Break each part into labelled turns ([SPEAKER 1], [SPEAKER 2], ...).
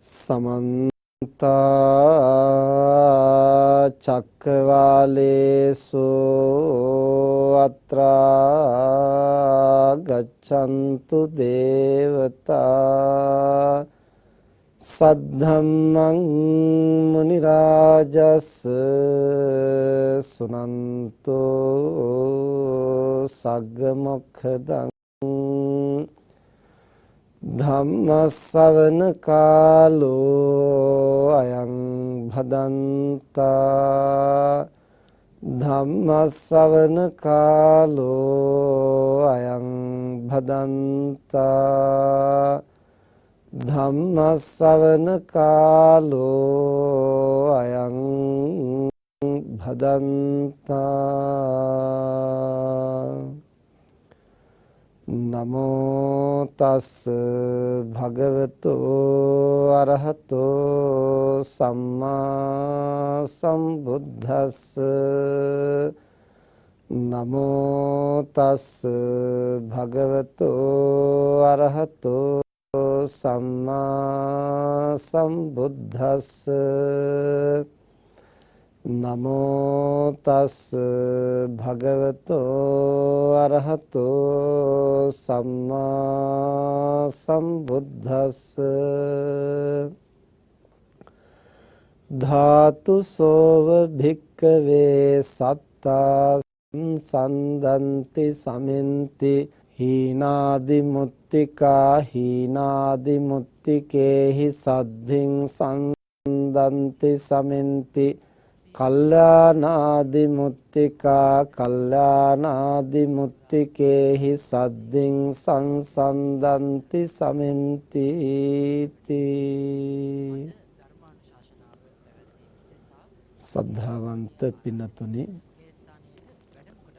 [SPEAKER 1] समन्ता चक्रवालेषु अत्रा गच्छन्तु देवता सद्धम्मं मुनिराजस् सुनन्तो सग्गमोक्षदं धम्मश्रवण कालो अयं भदन्ता धम्मश्रवण कालो अयं भदन्ता धम्मश्रवण कालो अयं भदन्ता नमो तस् भगवतो अरहतो सम्मा संबुद्धस् नमो तस् भगवतो अरहतो सम्मा संबुद्धस् नमो तस् भगवतो अरहतो सम्मा संबुद्धस् धातु सोव भिक्कवे सत्ता संदन्ति समिन्ति हीनादिमुत्तिका हीनादिमुत्तिकेहि सद्धिं संदन्ति समिन्ति कल्याणादिमुत्तिका कल्याणादिमुत्तिकेहि सद्धिं संसन्दन्ति समिन्ति සද්ධාවන්ත පින්නතුනි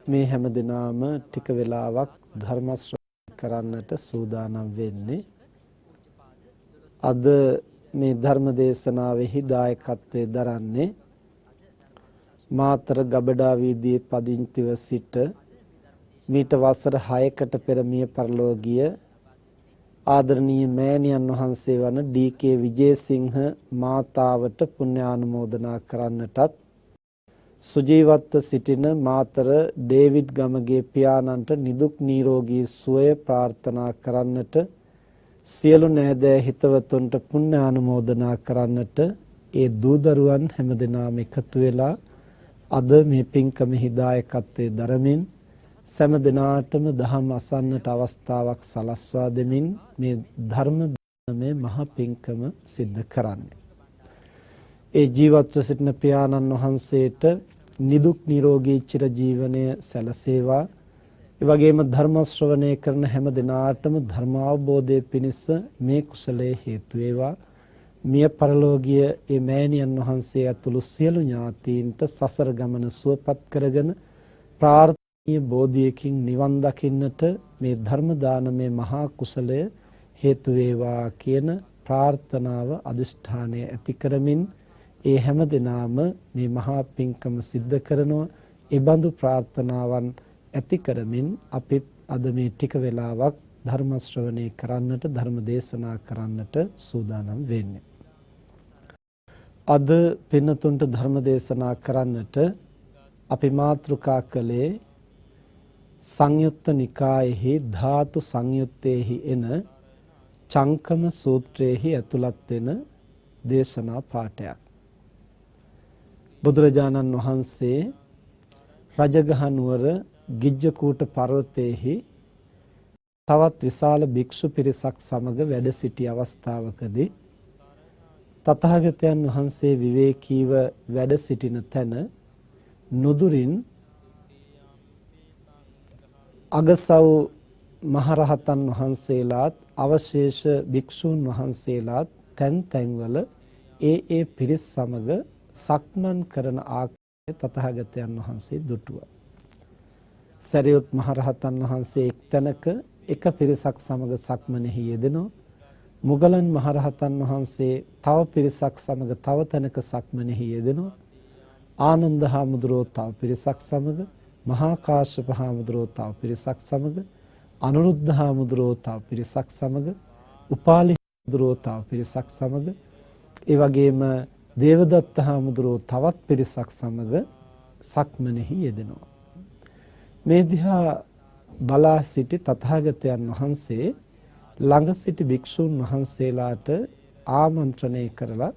[SPEAKER 1] මේ හැම දිනම ටික වෙලාවක් ධර්ම ශ්‍රවණය කරන්නට සූදානම් වෙන්නේ අද මේ ධර්ම දේශනාවෙහි දායකත්වයේ දරන්නේ මාතර ගබඩා වීදියේ පදිංචිව සිට මීට වසර 6කට පෙර මිය පරලෝ ගිය ආදරණීය මෑණියන් වහන්සේ වන ඩී.කේ. විජේසිංහ මාතාවට පුණ්‍යානුමෝදනා කරන්නටත් සුජීවත්ව සිටින මාතර ඩේවිඩ් ගමගේ පියාණන්ට නිදුක් නිරෝගී සුවය ප්‍රාර්ථනා කරන්නට සියලු නෑදෑ හිතවතුන්ට පුණ්‍යානුමෝදනා කරන්නට ඒ දූ දරුවන් හැමදෙනාම එකතු වෙලා අද මේ පින්කමෙහි දායකත්වයේ දරමින් සෑම දිනාටම දහම් අසන්නට අවස්ථාවක් සලස්වා දෙමින් මේ ධර්ම මේ මහා පින්කම සිද්ධ කරන්නේ. ඒ ජීවත්ව සිටින පියාණන් වහන්සේට නිදුක් නිරෝගී චිර ජීවනය සැලසේවා. ඒ වගේම ධර්ම ශ්‍රවණය කරන හැම දිනාටම ධර්ම අවබෝධයේ පිණිස මේ කුසලයේ හේතු වේවා. මිය පරලෝකීය ඒ මෑණියන් වහන්සේ ඇතුළු සියලු ඥාතීන්ට සසර ගමන සුවපත් කරගෙන බෝධියකින් නිවන් දකින්නට මේ ධර්ම දානමය මහා කුසලය හේතු වේවා කියන ප්‍රාර්ථනාව අදිෂ්ඨානය ඇති කරමින් ඒ හැම දිනාම මේ මහා පින්කම සිද්ධ කරනවා. ඒ බඳු ප්‍රාර්ථනාවන් ඇති කරමින් අපිත් අද මේ ටික වෙලාවක් ධර්ම ශ්‍රවණය කරන්නට ධර්ම දේශනා කරන්නට සූදානම් වෙන්නේ. අද පින්නතුන්ට ධර්ම දේශනා කරන්නට අපි මාතෘකා කළේ සංයුත්ත නිකායෙහි ධාතු සංයුත්තේහි එන චංකම සූත්‍රයේහි ඇතුළත් වෙන දේශනා පාඨයක්. බුදුරජාණන් වහන්සේ රජගහ නුවර ගිජ්ජකූට පර්වතයේහි තවත් විශාල භික්ෂු පිරිසක් සමග වැඩ සිටි අවස්ථාවකදී තථාගතයන් වහන්සේ විවේකීව වැඩ සිටින තැන නුදුරින් අගසව් මහරහතන් වහන්සේලාත් අවශේෂ භික්ෂූන් වහන්සේලාත් තැන් තැන්වල ඒ පිරිස් සමග සක්මන් කරන ආකාරය තථාගතයන් වහන්සේ දුටුවා. සරියුත් මහරහතන් වහන්සේ එක්තැනක එක පිරිසක් සමග සක්මනෙහි යෙදෙනවා. මුගලන් මහරහතන් වහන්සේ තව පිරිසක් සමග තව තැනක සක්මනෙහි යෙදෙනවා. ආනන්ද හාමුදුරුවෝ තව පිරිසක් සමග, මහා කාශ්‍යප හාමුදුරුවෝ තව පිරිසක් සමග, අනුරුද්ධ හාමුදුරුවෝ තව පිරිසක් සමග, උපාලි හාමුදුරුවෝ තව පිරිසක් සමග, ඒ වගේම දේවදත්ත හාමුදුරුවෝ තවත් පිරිසක් සමග සක්මනෙහි යෙදෙනවා. මේ දිහා බලා සිටි තථාගතයන් වහන්සේ ළඟ සිටි භික්ෂුන් වහන්සේලාට ආමන්ත්‍රණය කරලා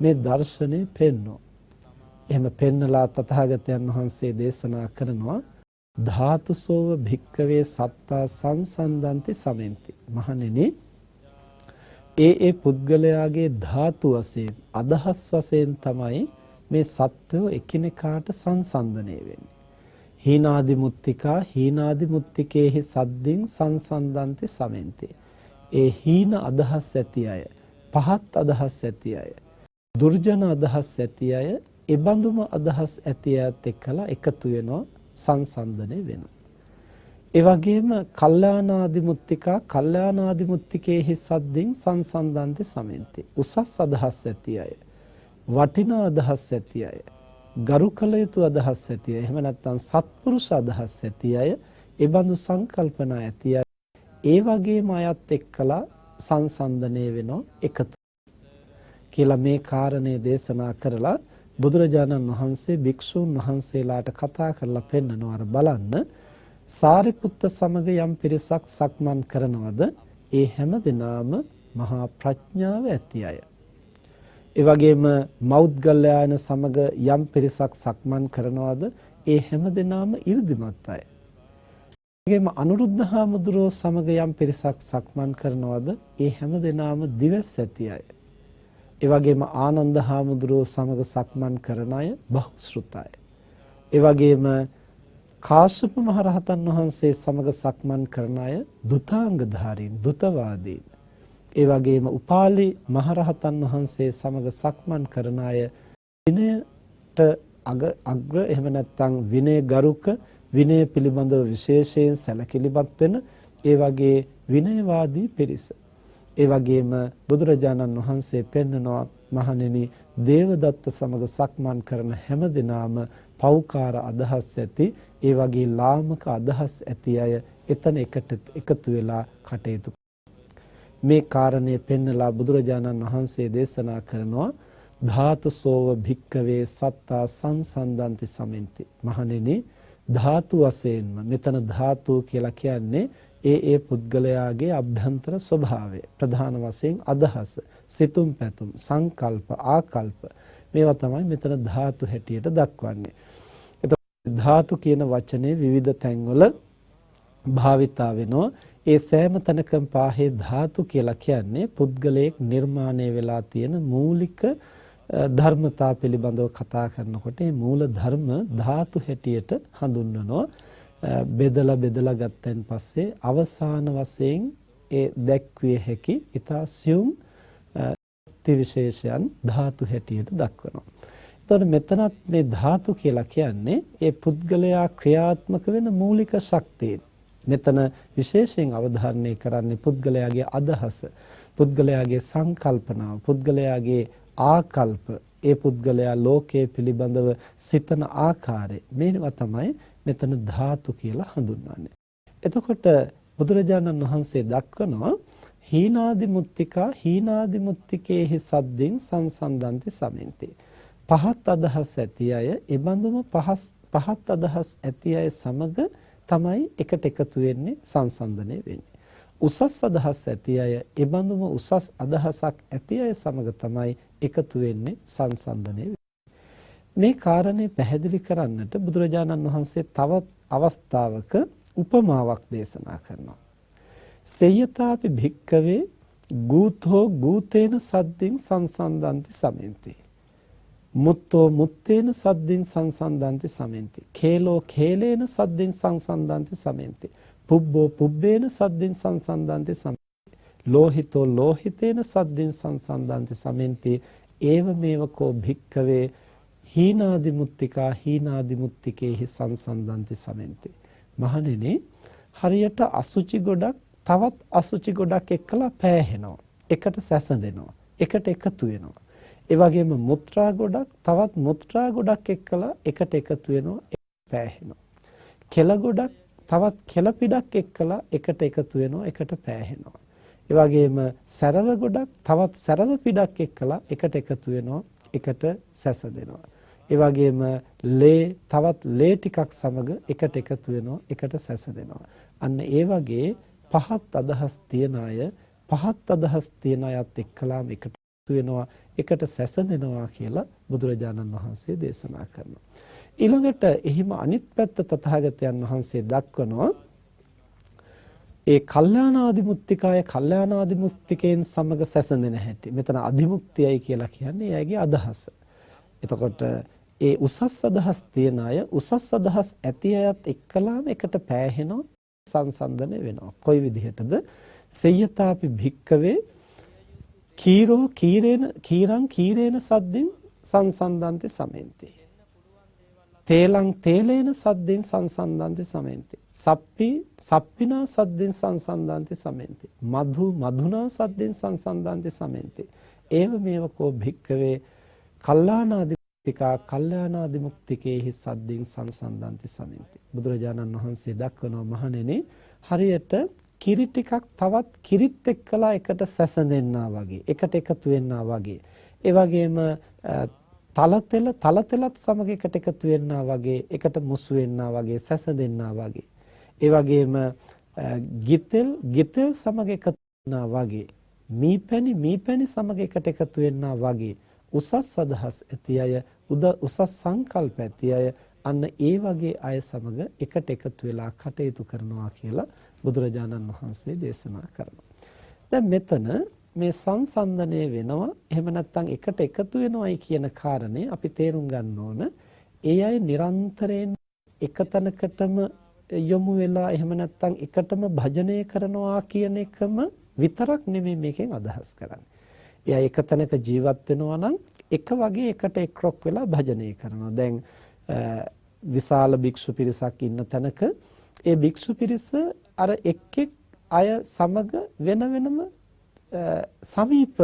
[SPEAKER 1] මේ දර්ශනය පෙන්වනවා. එහෙම පෙන්නලා තථාගතයන් වහන්සේ දේශනා කරනවා ධාතුසෝව භික්කවේ සත්තා සංසන්දන්ති සමෙන්ති. මහණෙනි, ඒ පුද්ගලයාගේ ධාතු වශයෙන් අදහස් වශයෙන් තමයි මේ සත්වෝ එකිනෙකාට සංසන්දනය වෙන්නේ. හීනාදි මුත්තිකා හීනාදි මුත්තිකේහි සද්දින් සංසන්දන්ති සමෙන්ති. ඒ හීන අදහස් ඇති අය, පහත් අදහස් ඇති අය, දුර්ජන අදහස් ඇති අය, එබඳුම අදහස් ඇති අයත් එක්කලා එකතු වෙනවා, සංසන්දනය වෙනවා. ඒ වගේම කල්යාණාදි මුත්තිකා කල්යාණාදි මුත්තිකේහි සද්දින් සංසන්දන්ති සමෙන්ති. උසස් අදහස් ඇති අය, වටිනා අදහස් ඇති අය, ගරු කළ යුතු අදහස් ඇති අය, එහෙම නැත්නම් සත්පුරුෂ අදහස් ඇති අය, ඒ බඳු සංකල්පනා ඇති අය, ඒ වගේම අයත් එක්කලා සංසන්දනය වෙනවා, එකතු කියලා මේ කාරණේ දේශනා කරලා බුදුරජාණන් වහන්සේ භික්ෂුන් වහන්සේලාට කතා කරලා පෙන්නනවා. අර බලන්න, සාරිපුත්ත සමග යම් පිරිසක් සක්මන් කරනවද ඒ හැම දිනාම මහා ප්‍රඥාව ඇති අය. ඒ වගේම මෞද්ගල්‍යයන් සමග යම් පිරිසක් සක්මන් කරනවද ඒ හැම දිනාම 이르දිමත් අය. ඒ වගේම අනුරුද්ධ හාමුදුරුවෝ සමග යම් පිරිසක් සක්මන් කරනවද ඒ හැම දිනාම දිවස් ඇති අය. ඒ වගේම ආනන්ද හාමුදුරුවෝ සමග සක්මන් කරන අය බහුශ්‍රුතයි. ඒ වගේම කාශ්‍යප මහරහතන් වහන්සේ සමග සක්මන් කරන අය දුතාංගධාරීන්, දුතවාදීන්. ඒ වගේම උපාලි මහරහතන් වහන්සේ සමග සක්මන් කරන අය විනයට අග්‍ර, එහෙම නැත්නම් විනය ගරුක, විනය පිළිබඳව විශේෂයෙන් සැලකිලිමත් වෙන ඒ වගේ විනයවාදී පිරිස. ඒ වගේම බුදුරජාණන් වහන්සේ පෙන්නනවා, මහණෙනි, දේවදත්ත සමග සක්මන් කරන හැම දිනාම පෞකාර අදහස් ඇති, ඒ වගේ ලාමක අදහස් ඇති අය එතන එකතු වෙලා කටයුතු. මේ කාරණේ පෙන්නලා බුදුරජාණන් වහන්සේ දේශනා කරනවා ධාතුසෝව භික්කවේ සත්තා සංසන්දන්ති සමෙන්ති. මහණෙනි, ධාතු වශයෙන්ම, මෙතන ධාතු කියලා කියන්නේ ඒ පුද්ගලයාගේ අභ්‍යන්තර ස්වභාවය, ප්‍රධාන වශයෙන් අදහස, සිතුම් පැතුම්, සංකල්ප, ආකල්ප, මේවා තමයි මෙතන ධාතු හැටියට දක්වන්නේ. එතකොට ධාතු කියන වචනේ විවිධ තැන්වල භාවිතා වෙනවා. ඒ සෑම තැනකම පාහේ ධාතු කියලා කියන්නේ පුද්ගලයෙක් නිර්මාණය වෙලා තියෙන මූලික ධර්මතා පිළිබඳව කතා කරනකොට මේ මූල ධර්ම ධාතු හැටියට හඳුන්වනවා. බෙදලා ගත්තන් පස්සේ අවසාන වශයෙන් ඒ දැක්විය හැකි ඊතා සියුම් විශේෂයන් ධාතු හැටියට දක්වනවා. එතකොට මෙතනත් මේ ධාතු කියලා කියන්නේ ඒ පුද්ගලයා ක්‍රියාත්මක වෙන මූලික ශක්තිය. මෙතන විශේෂයෙන් අවධාරණය කරන්නේ පුද්ගලයාගේ අදහස, පුද්ගලයාගේ සංකල්පනාව, පුද්ගලයාගේ ආකල්ප, ඒ පුද්ගලයා ලෝකයේ පිළිබඳව සිතන ආකාරය, මේවා තමයි මෙතන ධාතු කියලා හඳුන්වන්නේ. එතකොට බුදුරජාණන් වහන්සේ දක්වනවා හීනාදි මුත්තිකා හීනාදි මුත්තිකේහි සද්දින් සංසන්දන්ති සමෙන්ති. පහත් අදහස් ඇති අය, එබඳුම පහත් අදහස් ඇති අය සමග තමයි එකට එකතු වෙන්නේ, සංසන්දනය වෙන්නේ. උසස් අදහස් ඇති අය, එබඳුම උසස් අදහසක් ඇති අය සමග තමයි එකතු වෙන්නේ, සංසන්දනය වෙන්නේ. මේ කාරණේ පැහැදිලි කරන්නට බුදුරජාණන් වහන්සේ තවත් අවස්ථාවක උපමාවක් දේශනා කරනවා. සේයතාපි භික්කවේ ගූතෝ ගූතේන සද්දින් සංසන්දන්ති සමෙන්ති. මුත්තෝ මුත්තේන සද්දින් සංසන්දන්ති සමෙන්ති. කේලෝ කේලේන සද්දින් සංසන්දන්ති සමෙන්ති. පුබ්බෝ පුබ්බේන සද්දින් සංසන්දන්ති සමෙන්ති. ලෝහිතෝ ලෝහිතේන සද්දින් සංසන්දන්ති සමෙන්ති. ඒවමේවකෝ භික්කවේ හීනාදි මුත්තිකා හීනාදි මුත්තිකේහි සංසන්දන්ති සමෙන්ති. මහණෙනි, හරියට අසුචි ගොඩක් තවත් අසුචි ගොඩක් එක්කලා පෑහෙනවා, එකට සැසඳෙනවා, එකට එකතු වෙනවා. ඒ වගේම මුත්‍රා ගොඩක් තවත් මුත්‍රා ගොඩක් එක්කලා එකට එකතු වෙනවා, පෑහෙනවා. කෙල ගොඩක් තවත් කෙල පිටක් එක්කලා එකට එකතු වෙනවා, එකට පෑහෙනවා. ඒ වගේම සැරව ගොඩක් තවත් සැරව පිටක් එක්කලා එකට එකතු වෙනවා, එකට සැසඳෙනවා. ඒ වගේම ලේ තවත් ලේ ටිකක් සමග එකට එකතු වෙනවා, එකට සැසඳෙනවා. අන්න ඒ වගේ පහත් අදහස් තියන අය පහත් අදහස් තියන අයත් එක්කලාම එකට එකතු වෙනවා, එකට සැසඳෙනවා කියලා බුදුරජාණන් වහන්සේ දේශනා කරනවා. ඊළඟට එහිම අනිත් පැත්ත තථාගතයන් වහන්සේ දක්වනවා ඒ කල්යාණාදිමුක්තිකාය කල්යාණාදිමුක්තිකයන් සමග සැසඳෙන හැටි. මෙතන අදිමුක්තියයි කියලා කියන්නේ එයාගේ අදහස. එතකොට ඒ උසස් අදහස් තියන අය උසස් අදහස් ඇති අයත් එක්කලාම එකට පෑහෙනවා, සංසන්දනය වෙනවා. කොයි විදිහටද? සෙය්‍යතාපි භික්කවේ කීරෝ කීරං කීරේන සද්දින් සංසන්දන්ති සමෙන්ති. තේලං තේලේන සද්දින් සංසන්දන්ති සමෙන්ති. සප්පිනා සද්දින් සංසන්දන්ති සමෙන්ති. මధు මధుනා සද්දින් සංසන්දන්ති සමෙන්ති. ඒව මේවකෝ භික්කවේ කල්යාණාදිමුක්තිකා කල්යාණාදිමුක්තිකේහි සද්දින් සංසන්දන්ති සමෙන්ති. බුදුරජාණන් වහන්සේ දක්වනවා මහණෙනි, හරියට කිරි ටිකක් තවත් කිරිත් එක්කලා එකට සැසඳෙන්නා වගේ, එකට එකතු වෙන්නා වගේ. ඒ වගේම තලතෙලත් සමග එකට එකතු වෙන්නා වගේ, එකට මුසු වෙන්නා වගේ, සැසඳෙන්නා වගේ. ඒ වගේම ගිතෙල් සමග එකතු වෙන්නා වගේ, මීපැණි සමග එකට එකතු වෙන්නා වගේ උසස් අදහස් ඇති අය, උසස් සංකල්ප ඇති අය අන්න ඒ වගේ අය සමග එකට එකතු වෙලා කටයුතු කරනවා කියලා බුදුරජාණන් වහන්සේ දේශනා කරනවා. දැන් මෙතන මේ සංසන්දනය වෙනවා, එහෙම නැත්නම් එකට එකතු වෙනවයි කියන කාරණේ අපි තේරුම් ගන්න ඕන. ඒ අය නිරන්තරයෙන් එකතැනකටම යොමු වෙලා එහෙම නැත්නම් එකටම භජනය කරනවා කියන එකම විතරක් නෙමෙයි මේකෙන් අදහස් කරන්නේ. ඒ අය එකතැනක ජීවත් වෙනවා නම් එක වගේ එකට එක්රොක් වෙලා භජනය කරනවා. දැන් විශාල භික්ෂු පිරිසක් ඉන්න තැනක ඒ භික්ෂු පිරිස අර එක් අය සමග වෙන වෙනම සමීප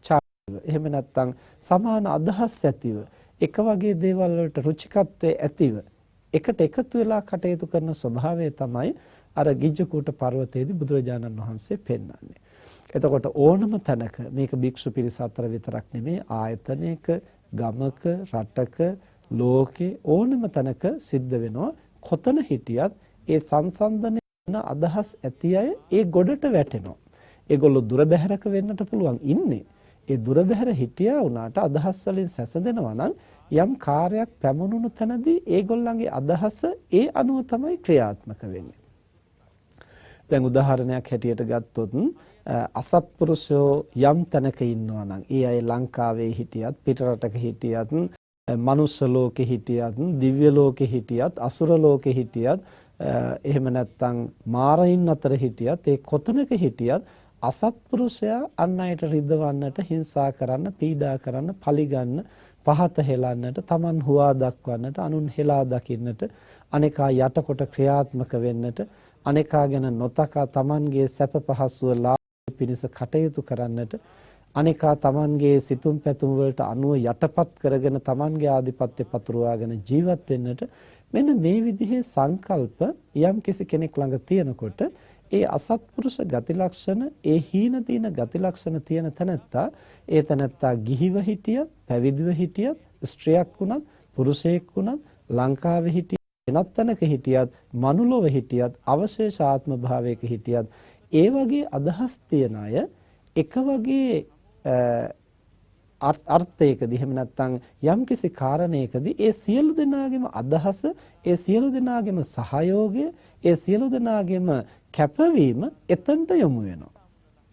[SPEAKER 1] චාරිව එහෙම නැත්නම් සමාන අදහස් ඇතිව එක වගේ දේවල් වලට රුචිකත්වයේ ඇතිව එකට එකතු වෙලා කටයුතු කරන ස්වභාවය තමයි අර ගිජ්ජකූට පර්වතයේදී බුදුරජාණන් වහන්සේ පෙන්වන්නේ. එතකොට ඕනම තැනක මේක භික්ෂු පිරිස අතර විතරක් නෙමෙයි, ආයතනයක, ගමක, රටක, ලෝකේ ඕනම තැනක සිද්ධ වෙනවා. කොතන හිටියත් ඒ සංසන්දනය වෙන අදහස් ඇති අය ඒ ගොඩට වැටෙනවා. ඒගොල්ලෝ දුර බැහැරක වෙන්නට පුළුවන් ඉන්නේ. ඒ දුර බැහැර හිටියා වුණාට අදහස් වලින් සැසඳෙනවා නම් යම් කාර්යයක් පැමුණුණු තැනදී ඒගොල්ලන්ගේ අදහස ඒ අනුව තමයි ක්‍රියාත්මක වෙන්නේ. දැන් උදාහරණයක් හැටියට ගත්තොත් අසත්පුරුෂයෝ යම් තැනක ඉන්නවා නම් ඒ අය ලංකාවේ හිටියත්, පිටරටක හිටියත්, මනුෂ්‍ය ලෝකෙ හිටියත්, දිව්‍ය ලෝකෙ හිටියත්, අසුර ලෝකෙ හිටියත්, එහෙම නැත්නම් මාරයින් අතර හිටියත්, ඒ කොතනක හිටියත් අසත්පුරුෂයා අන් අයට රිදවන්නට, හිංසා කරන්න, පීඩා කරන්න, පලිගන්න, පහත හෙලන්නට, Taman හුවා දක්වන්නට, අනුන් හෙලා දකින්නට, අනේකා යටකොට ක්‍රියාත්මක වෙන්නට, අනේකා ගැන නොතකා Tamanගේ සැප පහසුව ලාභ පිණිස කටයුතු කරන්නට, අනේකා Tamanගේ සිතුම් පැතුම් වලට අනුව යටපත් කරගෙන Tamanගේ ආධිපත්‍ය පතුරවාගෙන ජීවත් වෙන්නට මෙන්න මේ විදිහේ සංකල්ප යම් කිසි කෙනෙක් ළඟ තියෙනකොට ඒ අසත්පුරුෂ ගති ලක්ෂණ, ඒ හීන දීන ගති ලක්ෂණ තියෙන තැනැත්තා, ඒ තැනැත්තා ගිහිව හිටියත්, පැවිදිව හිටියත්, ස්ත්‍රියක් වුණත්, පුරුෂයෙක් වුණත්, ලංකාවේ හිටියත්, වෙනත් තැනක හිටියත්, මනුලොව හිටියත්, අවශේෂ ආත්ම භාවයක හිටියත්, ඒ වගේ අදහස් තියන අය එක වගේ අර්ථයකදී එහෙම නැත්නම් යම්කිසි කාරණයකදී ඒ සියලු දෙනාගේම අදහස, ඒ සියලු දෙනාගේම සහයෝගය, ඒ සියලු දෙනාගේම කැපවීම එතනට යොමු වෙනවා.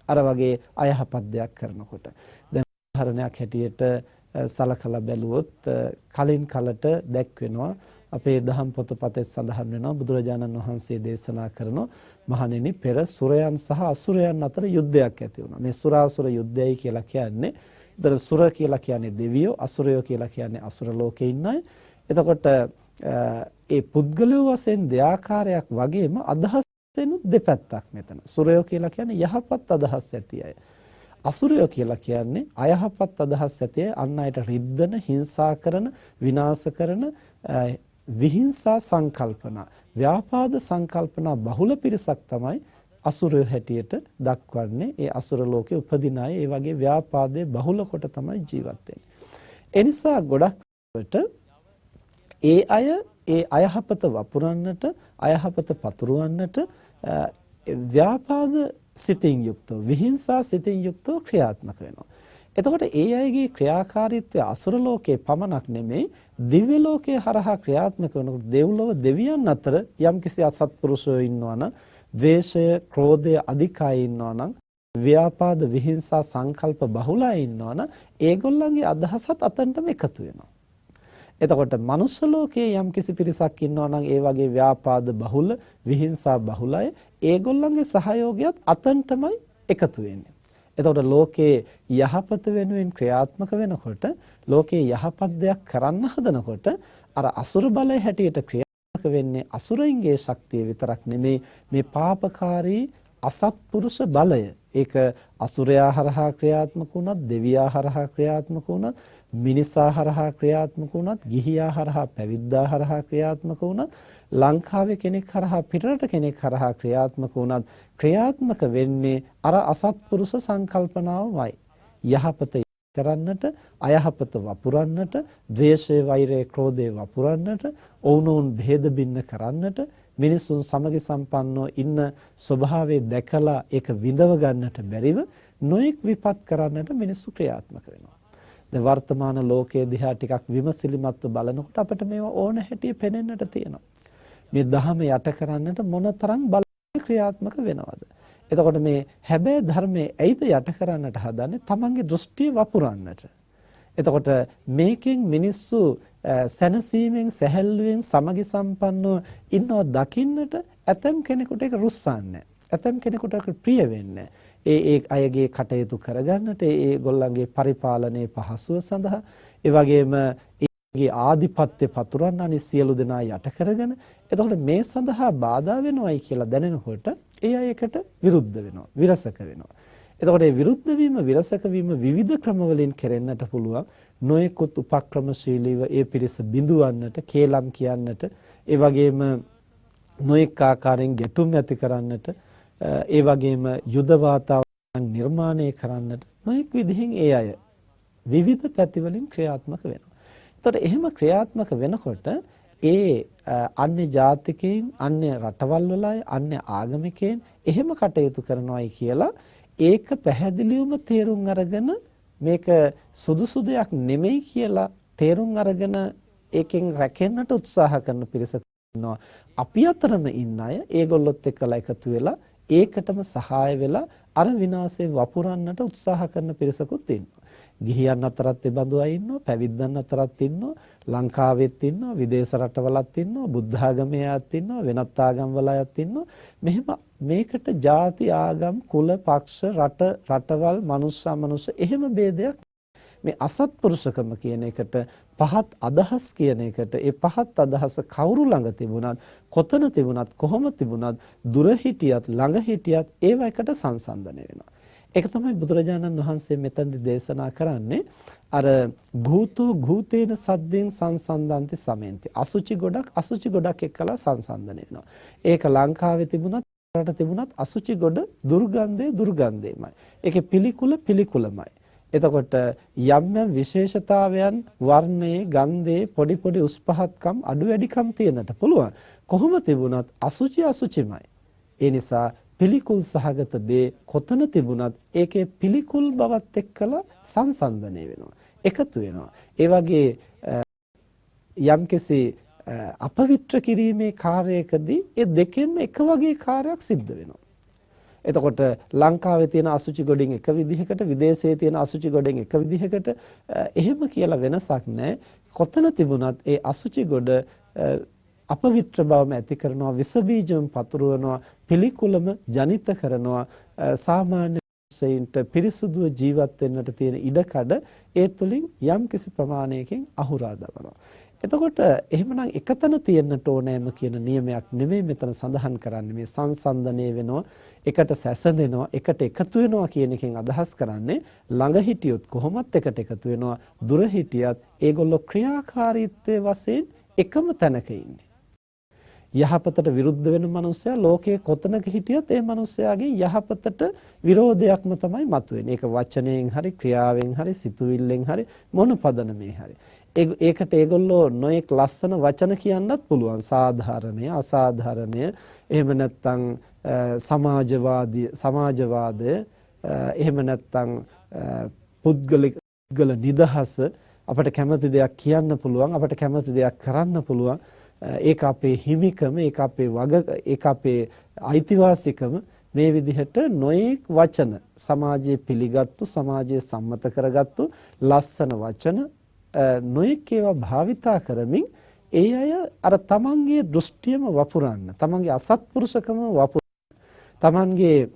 [SPEAKER 1] අර වගේ අයහපත් දෙයක් කරනකොට. දැන් උදාහරණයක් හැටියට සලකලා බැලුවොත් කලින් කලට දැක්වෙනවා අපේ දහම් පොතපතේ සඳහන් වෙනවා බුදුරජාණන් වහන්සේ දේශනා කරනවා මහණෙනි, පෙර සුරයන් සහ අසුරයන් අතර යුද්ධයක් ඇති වුණා. මේ සුරාසුර යුද්ධයයි කියලා කියන්නේ, ඉතින් සුර කියලා කියන්නේ දෙවියෝ, අසුරයෝ කියලා කියන්නේ අසුර ලෝකේ ඉන්න අය. එතකොට ඒ පුද්ගලයෝ වශයෙන් දෙආකාරයක් වගේම අදහස් වෙනුත් දෙපැත්තක් මෙතන. සුරයෝ කියලා කියන්නේ යහපත් අදහස් ඇති අය. අසුරයෝ කියලා කියන්නේ අයහපත් අදහස් ඇති අය, අන් අයට රිද්දන, හිංසා කරන, විනාශ කරන, විහිංසා සංකල්පනා, ව්‍යාපාද සංකල්පනා බහුල පිරිසක් තමයි අසුරය හැටියට දක්වන්නේ. ඒ අසුර ලෝකේ උපදින අය ඒ වගේ ව්‍යාපාදයේ බහුල කොට තමයි ජීවත් වෙන්නේ. ඒ නිසා ගොඩක් වට ඒ අය ඒ අයහපත වපුරන්නට, අයහපත පතුරවන්නට ව්‍යාපාද සිතින් යුක්තව, විහිංසා සිතින් යුක්තව ක්‍රියාත්මක වෙනවා. එතකොට ඒ අයගේ ක්‍රියාකාරීත්වය අසුර ලෝකේ පමණක් නෙමෙයි, දිව්‍ය ලෝකයේ හරහා ක්‍රියාත්මක වෙනකොට දෙව්ලොව දෙවියන් අතර යම්කිසි අසත්පුරුෂයෝ ඉන්නවා නම්, ද්වේෂය, ක්‍රෝධය අධිකයි ඉන්නවා නම්, ව්‍යාපාද විහිංසා සංකල්ප බහුලයි ඉන්නවා නම්, ඒගොල්ලන්ගේ අදහසත් අතනටම එකතු වෙනවා. එතකොට මනුස්ස ලෝකයේ යම්කිසි පිරිසක් ඉන්නවා නම් ඒ වගේ ව්‍යාපාද බහුල, විහිංසා බහුලයි, ඒගොල්ලන්ගේ සහයෝගයත් අතනටමයි එකතු වෙන්නේ. එතකොට ලෝකේ යහපත වෙනුවෙන් ක්‍රියාත්මක වෙනකොට, ලෝකේ යහපත් දෙයක් කරන්න හදනකොට අර අසුර බලය හැටියට ක්‍රියාත්මක වෙන්නේ අසුරයින්ගේ ශක්තිය විතරක් නෙමෙයි, මේ පාපකාරී අසත්පුරුෂ බලය. ඒක අසුරයා හරහා ක්‍රියාත්මක වුණත්, දෙවියා හරහා ක්‍රියාත්මක වුණත්, මිනිසා හරහා ක්‍රියාත්මක වුණත්, ගිහියා හරහා පැවිද්දා හරහා ක්‍රියාත්මක වුණත්, ලංකාවේ කෙනෙක් හරහා පිටරට කෙනෙක් හරහා ක්‍රියාත්මක වුණත්, ක්‍රියාත්මක වෙන්නේ අර අසත්පුරුෂ සංකල්පනාවමයි. යහපත කරන්නට, අයහපත වපුරන්නට, ද්වේෂය, වෛරය, ක්‍රෝධය වපුරන්නට, ඔවුනොවුන් භේද බින්න කරන්නට, මිනිසුන් සමගි සම්පන්නව ඉන්න ස්වභාවය දැකලා ඒක විඳව ගන්නට බැරිව නොඑක් විපත් කරන්නට මිනිස්සු ක්‍රියාත්මක වෙනවා. දැන් වර්තමාන ලෝකයේ දිහා ටිකක් විමසිලිමත්ව බලනකොට අපිට මේවා ඕන හැටිය පේනෙන්නට තියෙනවා. මේ ධහම යට කරන්නට මොනතරම් බල ක්‍රියාත්මක වෙනවද? එතකොට මේ හැබෑ ධර්මයේ ඇයිද යට කරන්නට හදන්නේ? තමන්ගේ දෘෂ්ටිය වපුරන්නට. එතකොට මේකෙන් මිනිස්සු සැනසීමෙන්, සැහැල්ලුවෙන්, සමගි සම්පන්නව ඉන්නව දකින්නට ඇතම් කෙනෙකුට ඒක රුස්සන්නේ. ඇතම් කෙනෙකුට ඒක ප්‍රිය වෙන්නේ. ඒ අයගේ කටයුතු කරගන්නට, ඒ ගොල්ලන්ගේ පරිපාලනයේ පහසුව සඳහා, ඒ වගේම ඒගේ ආධිපත්‍ය පතුරවන්න අනිත් සියලු දෙනා යට කරගෙන, එතකොට මේ සඳහා බාධා වෙනවයි කියලා දැනෙනකොට ඒ අයකට විරුද්ධ වෙනවා, විරසක වෙනවා. එතකොට මේ විරුද්ධ වීම, විරසක වීම විවිධ ක්‍රම වලින් කෙරෙන්නට පුළුවන්. නොයෙකුත් උපක්‍රමශීලීව ඒ පිරිස බිඳුවන්නට, කේලම් කියන්නට, ඒ වගේම නොයෙක් ආකාරයෙන් ගැටුම් ඇති කරන්නට, ඒ වගේම යුද වාතාවරණ නිර්මාණය කරන්නට නොයෙක් විදිහින් ඒ අය විවිධ පැතිවලින් ක්‍රියාත්මක වෙනවා. එතකොට එහෙම ක්‍රියාත්මක වෙනකොට ඒ අන්‍ය ජාතිකයින්, අන්‍ය රටවල් වල අය, අන්‍ය ආගමිකයින් එහෙම කටයුතු කරනවායි කියලා ඒක පැහැදිලිවම තේරුම් අරගෙන මේක සුදුසු දෙයක් නෙමෙයි කියලා තේරුම් අරගෙන ඒකෙන් රැකෙන්නට උත්සාහ කරන පිරිසක් ඉන්නවා. අපි අතරම ඉන්න අය ඒගොල්ලොත් එක්කලා එකතු වෙලා ඒකටම සහාය වෙලා අර විනාශේ වපුරන්නට උත්සාහ කරන පිරිසකුත් ඉන්නවා. ගිහියන් අතරත් ඒ බඳු අය ඉන්නවා, පැවිද්දන් අතරත් ඉන්නවා, ලංකාවෙත් ඉන්නවා, විදේශ රටවලත් ඉන්නවා, බුද්ධ ආගමේ අයත් ඉන්නවා, වෙනත් ආගම් වල අයත් ඉන්නවා. මෙහෙම මේකට ಜಾති, ආගම්, කුල, පක්ෂ, රටවල්, මනුස්ස එහෙම ભેදයක්. මේ අසත්පුරුෂකම කියන එකට, පහත් අදහස් කියන එකට, ඒ පහත් අදහස කවුරු ළඟ තිබුණත්, කොතන තිබුණත්, කොහොම තිබුණත්, දුර හිටියත්, ළඟ හිටියත් ඒව එකට සංසන්දනය වෙනවා. ඒක තමයි බුදුරජාණන් වහන්සේ මෙතනදී දේශනා කරන්නේ. අර භූතෝ භූතේන සද්දෙන් සංසන්දන්ති සමෙන්ති. අසුචි ගොඩක් එක්කලා සංසන්දනය වෙනවා. ඒක ලංකාවේ තිබුණත්, රට තිබුණත් අසුචි ගොඩ දුර්ගන්ධයමයි. ඒකේ පිළිකුලමයි. එතකොට යම් විශේෂතාවයන්, වර්ණයේ, ගන්ධයේ පොඩි උස් පහත්කම්, අඩු වැඩිකම් තියෙනට පුළුවන්. කොහොම තිබුණත් අසුචිමයි. ඒ නිසා පිළිකුල් සහගත දේ කොතන තිබුණත් ඒකේ පිළිකුල් බවත් එක්කලා සංසන්දනය වෙනවා, එකතු වෙනවා. ඒ වගේ යම්කිසි අපවිත්‍ර කිරීමේ කාර්යයකදී ඒ දෙකෙන්ම එක වගේ කාර්යයක් සිද්ධ වෙනවා. එතකොට ලංකාවේ තියෙන අසුචි ගොඩෙන් එක විදිහකට, විදේශයේ තියෙන අසුචි ගොඩෙන් එක විදිහකට එහෙම කියලා වෙනසක් නැහැ. කොතන තිබුණත් ඒ අසුචි ගොඩ අපවිත්‍ර බවම ඇති කරනවා, විස බීජම් පතුරවනවා, පිළිකුලම ජනිත කරනවා. සාමාන්‍ය සෙයින්ට පිරිසුදුව ජීවත් වෙන්නට තියෙන ඉඩකඩ ඒ තුලින් යම්කිසි ප්‍රමාණයකින් අහුරා දමනවා. එතකොට එහෙමනම් එකතන තියෙන්නට ඕනෑම කියන නියමයක් නෙමෙයි මෙතන සඳහන් කරන්නේ. මේ සංසන්දනය වෙනවා, එකට සැසඳෙනවා, එකට එකතු වෙනවා කියන එකෙන් අදහස් කරන්නේ ළඟ හිටියොත් කොහොමත් එකට එකතු වෙනවා, දුර හිටියත් ඒගොල්ලෝ ක්‍රියාකාරීත්වයේ වශයෙන් එකම තැනක ඉන්නේ. යහපතට විරුද්ධ වෙන මනුස්සයා ලෝකයේ කොතනක හිටියත් ඒ මනුස්සයාගේ යහපතට විරෝධයක්ම තමයි මතුවෙන්නේ. ඒක වචනයෙන් හරි ක්‍රියාවෙන් හරි සිතුවිල්ලෙන් හරි මොන පදනමේ හරි. ඒකට ඒගොල්ලෝ නොඑක් ලස්සන වචන කියන්නත් පුළුවන්. සාධාරණය, අසාධාරණය, එහෙම නැත්නම් සමාජවාදය, එහෙම නැත්නම් පුද්ගල නිදහස, අපට කැමති දෙයක් කියන්න පුළුවන්, අපට කැමති දෙයක් කරන්න පුළුවන්. ඒක අපේ හිමිකම, ඒක අපේ අයිතිවාසිකම. මේ විදිහට නොඑක් වචන සමාජයේ පිළිගත්තු, සමාජයේ සම්මත කරගත්තු ලස්සන වචන නොඑක් ඒවා භාවිතා කරමින් ඒ අය අර තමන්ගේ දෘෂ්ටියම වපුරන්න, තමන්ගේ අසත්පුරුෂකම වපුරන්න, තමන්ගේ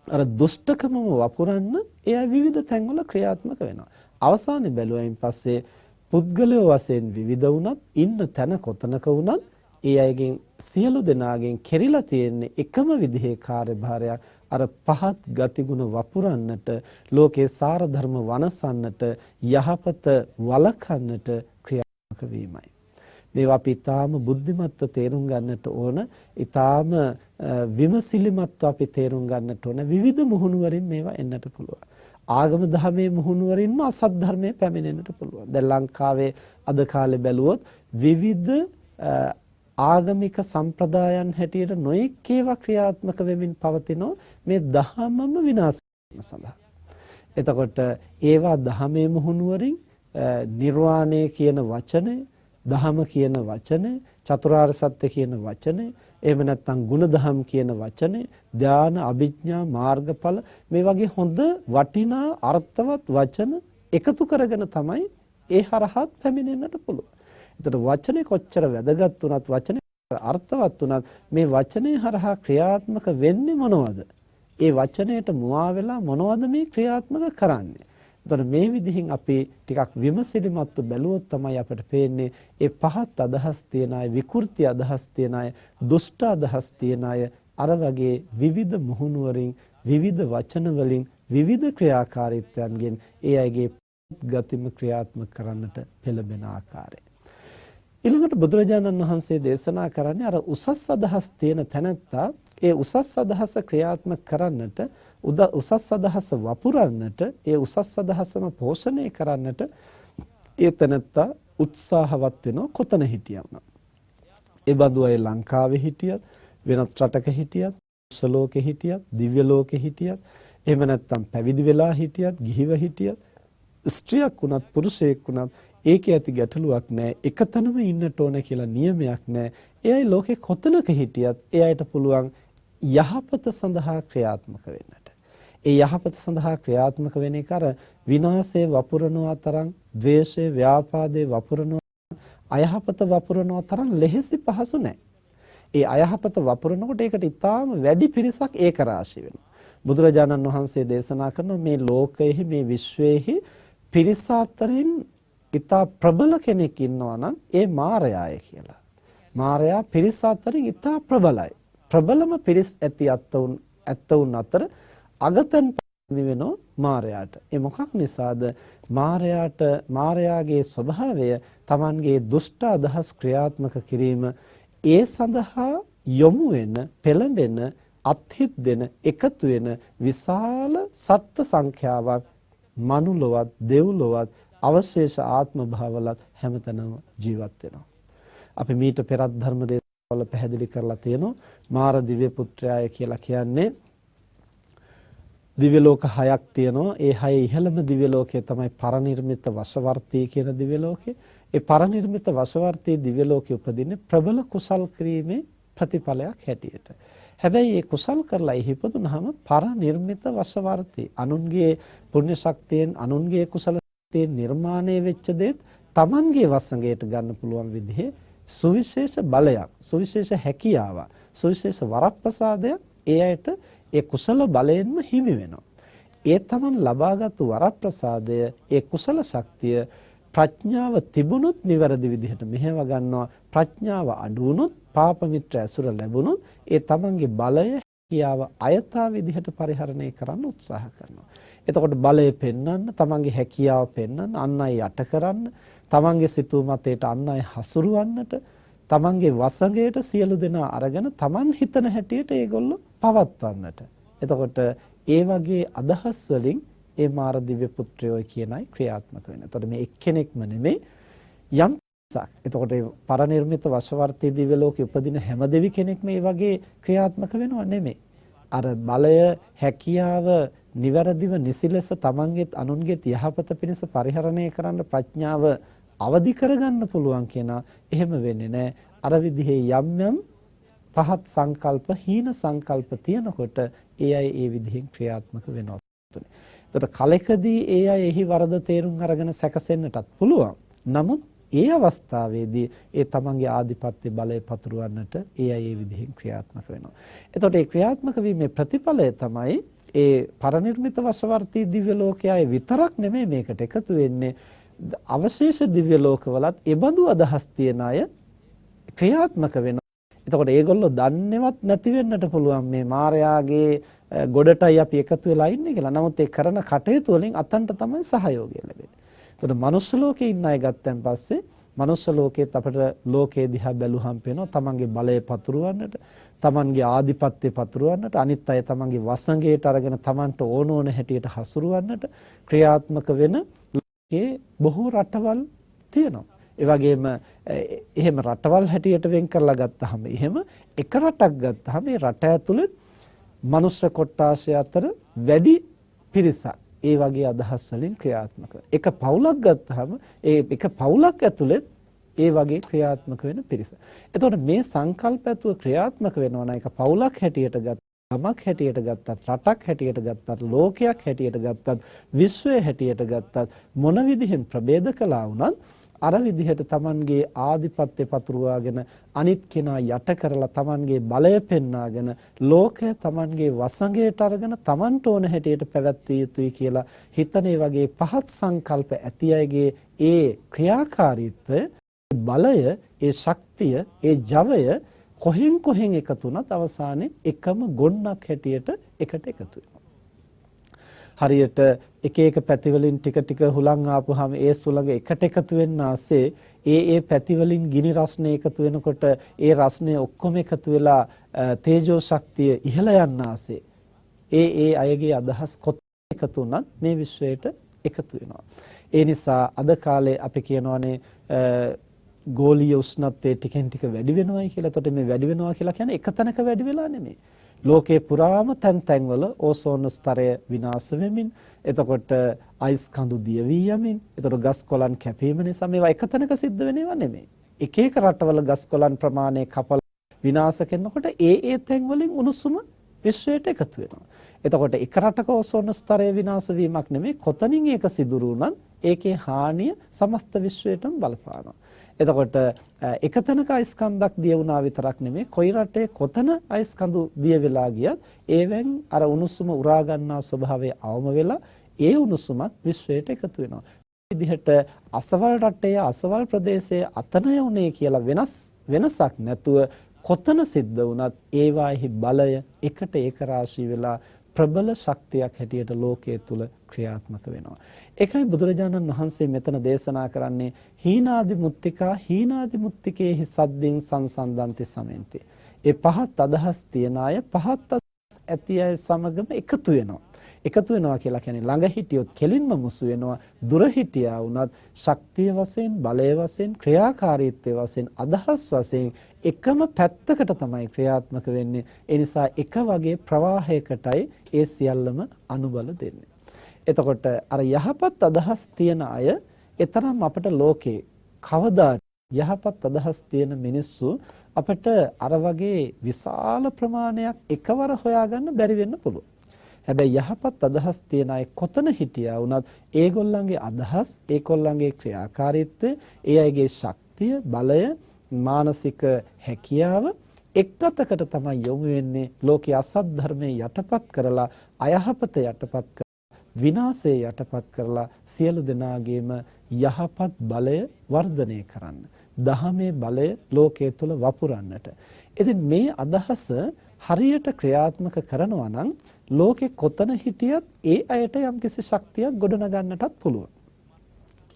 [SPEAKER 1] අර දුෂ්ටකමම වපුරන්න ඒ අය විවිධ තැන්වල ක්‍රියාත්මක වෙනවා. අවසානයේ බැලුවයින් පස්සේ පුද්ගලයෝ වශයෙන් විවිධ වුණත් ඉන්න තැන කොතනක වුණත් ඒ අයගෙන් සියලු දෙනාගෙන් කෙරිලා තියෙන්නේ එකම විදිහේ කාර්යභාරයක්. අර පහත් ගතිගුණ වපුරන්නට, ලෝකේ සාර ධර්ම වනසන්නට, යහපත වළකන්නට ක්‍රියාත්මක වීමයි. මේවා අපි ඊටාම බුද්ධිමත්ව තේරුම් ගන්නට ඕන, ඊටාම විමසිලිමත්ව අපි තේරුම් ගන්නට ඕන. විවිධ මුහුණු වලින් මේවා එන්නට පුළුවන්. ආගම දහමේ මුහුණු වලින්ම අසත් ධර්මයේ පැමිණෙන්නට පුළුවන්. දැන් ලංකාවේ අද කාලේ බැලුවොත් විවිධ ආගමික සම්ප්‍රදායන් හැටියට නොඑක් ඒවා ක්‍රියාත්මක වෙමින් පවතිනෝ මේ දහමම විනාශ කිරීම සඳහා. එතකොට ඒවා දහමේ මුහුණු වලින් නිර්වාණය කියන වචනේ, දහම කියන වචනේ, චතුරාර්ය සත්‍ය කියන වචනේ, එහෙම නැත්නම් ගුණධම් කියන වචනේ, ධාන, අභිඥා, මාර්ගඵල, මේ වගේ හොඳ වටිනා අර්ථවත් වචන එකතු කරගෙන තමයි ඒ හරහත් පැමිණෙන්නට පුළුවන්. එතකොට වචනේ කොච්චර වැදගත් වුණත්, වචනේ අර්ථවත් වුණත්, මේ වචනේ හරහා ක්‍රියාත්මක වෙන්නේ මොනවද? ඒ වචනයට මුවා වෙලා මොනවද මේ ක්‍රියාත්මක කරන්නේ? එතකොට මේ විදිහින් අපි ටිකක් විමසිලිමත්ව බැලුවොත් තමයි අපිට පේන්නේ ඒ පහත් අදහස් තියන අය, විකෘති අදහස් තියන අය, දුෂ්ට අදහස් තියන අය අර වගේ විවිධ මුහුණු වලින්, විවිධ වචන වලින්, විවිධ ක්‍රියාකාරීත්වයන්ගෙන් ඒ අයගේ ගතිම ක්‍රියාත්මක කරන්නට පෙළඹෙන ආකාරය. ඊළඟට බුදුරජාණන් වහන්සේ දේශනා කරන්නේ අර උසස් අදහස් තියෙන තැනැත්තා ඒ උසස් අදහස ක්‍රියාත්මක කරන්නට, උසස් අදහස වපුරන්නට, ඒ උසස් අදහසම පෝෂණය කරන්නට ඒ තැනැත්තා උත්සාහවත් වෙනවා කොතන හිටියම. ඒ බඳු අය ලංකාවේ හිටියත්, වෙනත් රටක හිටියත්, සලෝකෙ හිටියත්, දිව්‍ය ලෝකෙ හිටියත්, එහෙම නැත්නම් පැවිදි වෙලා හිටියත්, ගිහිව හිටියත්, ස්ත්‍රියක් වුණත් පුරුෂයෙක් වුණත් ඒකේ ඇති ගැටලුවක් නැහැ. එකතැනම ඉන්නට ඕන කියලා නියමයක් නැහැ. ඒ අය ලෝකේ කොතනක හිටියත් ඒ අයට පුළුවන් යහපත සඳහා ක්‍රියාත්මක වෙන්නට. ඒ යහපත සඳහා ක්‍රියාත්මක වෙන එක අර විනාශයේ වපුරනවා තරම්, ද්වේෂයේ, ව්‍යාපාදයේ වපුරනවා, අයහපත වපුරනවා තරම් ලෙහෙසි පහසු නැහැ. ඒ අයහපත වපුරනකොට ඒකට ඊටාම වැඩි පිරිසක් ඒක රාශි වෙනවා. බුදුරජාණන් වහන්සේ දේශනා කරන මේ ලෝකයේ, මේ විශ්වයේ පිරිස අතරින් ඉතා ප්‍රබල කෙනෙක් ඉන්නවා නම් ඒ මාරයාය කියලා. මාරයා පිරිස අතරින් ඉතා ප්‍රබලයි. ප්‍රබලම පිරිස් ඇති ඇත්තවුන් අතර අගතන් වෙනෝ මාරයාට. ඒ මොකක් නිසාද? මාරයාගේ ස්වභාවය Tamanගේ දුෂ්ට අදහස් ක්‍රියාත්මක කිරීම, ඒ සඳහා යොමු වෙන, පෙළඹෙන, අත්හිත් දෙන, එකතු වෙන විශාල සත්ත්ව සංඛ්‍යාවක් මනුලොවත්, දෙව්ලොවත්, අවශේෂ ආත්ම භාවලත් හැමතැනම ජීවත් වෙනවා. අපි මීට පෙරත් ධර්ම දේශනාවල පැහැදිලි කරලා තියෙනවා මාර දිව්‍ය පුත්‍රයාය කියලා කියන්නේ දිව්‍ය ලෝක 6ක් තියෙනවා. ඒ 6 ඉහළම දිව්‍ය ලෝකය තමයි පරිනිර්මිත වශවර්තී කියන දිව්‍ය ලෝකය. ඒ පරිනිර්මිත වශවර්තී දිව්‍ය ලෝකයේ උපදින්නේ ප්‍රබල කුසල් කිරීමේ ප්‍රතිඵලයක් හැටියට. හැබැයි ඒ කුසල් කරලා ඉහිපදුනහම පරිනිර්මිත වශවර්තී අනුන්ගේ පුණ්‍ය ශක්තියෙන්, අනුන්ගේ කුසල නිර්මාණය වෙච්ච දෙත් Tamanගේ වසඟයට ගන්න පුළුවන් විදිහේ සුවිශේෂ බලයක්, සුවිශේෂ හැකියාවක්, සුවිශේෂ වරප්‍රසාදයක් ඒ අයට ඒ කුසල බලයෙන්ම හිමි වෙනවා. ඒ Taman ලබාගත් වරප්‍රසාදය, ඒ කුසල ශක්තිය ප්‍රඥාව තිබුණොත් නිවැරදි විදිහට මෙහෙව ගන්නවා. ප්‍රඥාව අඩු වුණොත්, පාප මිත්‍ර ඇසුර ලැබුණොත් ඒ Tamanගේ බලය, හැකියාව අයථා විදිහට පරිහරණය කරන්න උත්සාහ කරනවා. එතකොට බලය පෙන්වන්න, තමන්ගේ හැකියාව පෙන්වන්න, අන් අය යට කරන්න, තමන්ගේ සිතූ මතයට අන් අය හසුරුවන්නට තමන්ගේ වසඟයට සියලු දෙනා අරගෙන තමන් හිතන හැටියට ඒගොල්ලෝ පවත්වන්නට. එතකොට ඒ වගේ අදහස් වලින් ඒ මාර දිව්‍ය පුත්‍රයෝ කියනයි ක්‍රියාත්මක වෙන්නේ. එතකොට මේ එක්කෙනෙක්ම නෙමෙයි යම් සක්. එතකොට පරිනිර්මිත වශවර්තී දිව්‍ය ලෝකෙ උපදින හැම දෙවි කෙනෙක්ම මේ වගේ ක්‍රියාත්මක වෙනව නෙමෙයි. අර බලය හැකියාව නිවැරදිව නිසිලස තමන්ගේත් අනුන්ගේත් යහපත පිණිස පරිහරණය කරන්න ප්‍රඥාව අවදි කරගන්න පුළුවන් කෙනා එහෙම වෙන්නේ නැහැ. අර විදිහේ යම් යම් පහත් සංකල්ප හීන සංකල්ප තියනකොට ඒ අය ඒ විදිහෙන් ක්‍රියාත්මක වෙනවා. එතකොට කලකදී ඒ අය එහි වරද තේරුම් අරගෙන සැකසෙන්නටත් පුළුවන්. නමුත් ඒ අවස්ථාවේදී ඒ තමන්ගේ ආධිපත්‍ය බලය පතුරවන්නට ඒ අය ඒ විදිහෙන් ක්‍රියාත්මක වෙනවා. එතකොට ඒ ක්‍රියාත්මක වීමේ ප්‍රතිඵලය තමයි ඒ පරිනිර්මිත වශවර්තී දිව්‍ය ලෝකයේ විතරක් නෙමෙයි මේකට එකතු වෙන්නේ. අවශේෂ දිව්‍ය ලෝකවලත් ඒබඳු අදහස් තියන අය ක්‍රියාත්මක වෙනවා. එතකොට ඒගොල්ලෝ දන්නේවත් නැති වෙන්නට පුළුවන් මේ මායාගේ ගොඩටයි අපි එකතු වෙලා ඉන්නේ කියලා. නමුත් ඒ කරන කටයුතු වලින් අතන්ට තමයි සහයෝගය ලැබෙන්නේ. එතකොට මනුස්ස ලෝකේ ඉන්න අය ගත්තන් පස්සේ මනුස්ස ලෝකෙත් අපිට ලෝකයේ දිහා බැලුවහම පේනවා තමන්ගේ බලය පතුරවන්නට, තමන්ගේ ආධිපත්‍ය පතුරවන්නට, අනිත් අය තමන්ගේ වසඟයට අරගෙන තමන්ට ඕන ඕන හැටියට හසුරවන්නට ක්‍රියාත්මක වෙන ලෝකයේ බොහෝ රටවල් තියෙනවා. ඒ වගේම එහෙම රටවල් හැටියට වෙන් කරලා ගත්තාම එහෙම එක රටක් ගත්තාම මේ රට ඇතුළේ මනුෂ්‍ය කොට්ටාශය අතර වැඩි පිරිසක් ඒ වගේ අදහස් වලින් ක්‍රියාත්මක වෙනවා. එක පවුලක් ගත්තාම ඒ එක පවුලක් ඇතුළේ ඒ වගේ ක්‍රියාත්මක වෙන පිරිස. එතකොට මේ සංකල්ප ඇතුව ක්‍රියාත්මක වෙනවා නම් එක පවුලක් හැටියට ගමක් හැටියට ගත්තත්, රටක් හැටියට ගත්තත්, ලෝකයක් හැටියට ගත්තත්, විශ්වය හැටියට ගත්තත් මොන විදිහෙන් ප්‍රභේද කළා වුණත් අර විදිහට Tamanගේ ආධිපත්‍ය පතුරවාගෙන අනිත් කෙනා යට කරලා Tamanගේ බලය පෙන්වාගෙන ලෝකය Tamanගේ වසඟයට අරගෙන Tamanට ඕන හැටියට පැවැත්විය යුතුයි කියලා හිතනේ වගේ පහත් සංකල්ප ඇති අයගේ ඒ ක්‍රියාකාරීත්වය, බලය, ඒ ශක්තිය, ඒ ජවය කොහෙන් එකතු වුණත් අවසානයේ එකම ගොන්නක් හැටියට එකට එකතු වෙනවා. හරියට එක එක පැති වලින් ටික හුලං ආපුවාම ඒ සුළඟ එකට එකතු වෙන්න ආසේ ඒ පැති වලින් ගිනි රස්නේ එකතු වෙනකොට ඒ රස්නේ ඔක්කොම එකතු වෙලා තේජෝ ශක්තිය ඉහළ යන්න ආසේ ඒ අයගේ අදහස් කොතන එකතු වුණත් මේ විශ්වයට එකතු වෙනවා. ඒ නිසා අද කාලේ අපි කියනවානේ ගෝලීය උෂ්ණත්වය ටිකෙන් ටික වැඩි වෙනවායි කියලා. එතකොට මේ වැඩි වෙනවා කියලා කියන්නේ එක තැනක වැඩි වෙලා නෙමෙයි. ලෝකේ පුරාම තැන්වල ඕසෝන ස්තරය විනාශ වෙමින්, එතකොට අයිස් කඳු දිය වී යමින්, එතකොට ගස් කොළන් කැපීම නිසා මේවා එක තැනක සිද්ධ වෙනේවා නෙමෙයි. එක එක රටවල ගස් කොළන් ප්‍රමාණය කපලා විනාශ කරනකොට ඒ තැන් වලින් උණුසුම විශ්වයට එකතු වෙනවා. එතකොට එක රටක ඕසෝන ස්තරය විනාශ වීමක් නෙමෙයි, කොතනින් ඒක සිදුරු වුණත් ඒකේ හානිය සමස්ත විශ්වයටම බලපානවා. එතකොට එක තැනක අයිස් කන්දක් දිය වුණා විතරක් නෙමෙයි, කොයි රටේ කොතන අයිස් කඳු දිය වෙලා ගියත් ඒවෙන් අර උණුසුම උරා ගන්නා ස්වභාවය අවම වෙලා ඒ උණුසුමත් විශ්වයට එකතු වෙනවා. මේ විදිහට අසවල් රටේ අසවල් ප්‍රදේශයේ අතනය උනේ කියලා වෙනසක් නැතුව කොතන සිද්ධ වුණත් ඒවාෙහි බලය එකට ඒක රාශී වෙලා ප්‍රබල ශක්තියක් හැටියට ලෝකයේ තුල ක්‍රියාත්මක වෙනවා. ඒකයි බුදුරජාණන් වහන්සේ මෙතන දේශනා කරන්නේ හීනාදි මුත්තිකා හීනාදි මුත්තිකේහි සද්දින් සංසන්දන්ති සමෙන්ති. ඒ පහත් අදහස් තියන අය පහත් අදහස් ඇති අය සමගම එකතු වෙනවා. එකතු වෙනවා කියලා කියන්නේ ළඟ හිටියොත් කෙලින්ම මුසු වෙනවා, දුර හිටියා වුණත් ශක්තිය වශයෙන්, බලය වශයෙන්, ක්‍රියාකාරීත්වය වශයෙන්, අදහස් වශයෙන් එකම පැත්තකට තමයි ක්‍රියාත්මක වෙන්නේ. ඒ නිසා එක වගේ ප්‍රවාහයකටයි ඒ සියල්ලම අනුබල දෙන්නේ. එතකොට අර යහපත් අදහස් තියන අය එතරම් අපට ලෝකේ කවදා යහපත් අදහස් තියෙන මිනිස්සු අපට අර වගේ විශාල ප්‍රමාණයක් එකවර හොයාගන්න බැරි වෙන්න පුළුවන්. හැබැයි යහපත් අදහස් තියන අය කොතන හිටියා වුණත් ඒගොල්ලන්ගේ අදහස්, ඒගොල්ලන්ගේ ක්‍රියාකාරීත්වය, ඒ අයගේ ශක්තිය, බලය, මානසික හැකියාව එක්කතකට තමයි යොමු වෙන්නේ. ලෝකයේ අසත් ධර්මයේ යටපත් කරලා, අයහපත යටපත් කරලා, විනාශය යටපත් කරලා සියලු දෙනාගේම යහපත් බලය වර්ධනය කරන්න, දහමේ බලය ලෝකයේ තුල වපුරන්නට. ඉතින් මේ අදහස හරියට ක්‍රියාත්මක කරනවා නම් ලෝකේ කොතන හිටියත් ඒ අයට යම්කිසි ශක්තියක් ගොඩනගන්නටත් පුළුවන්.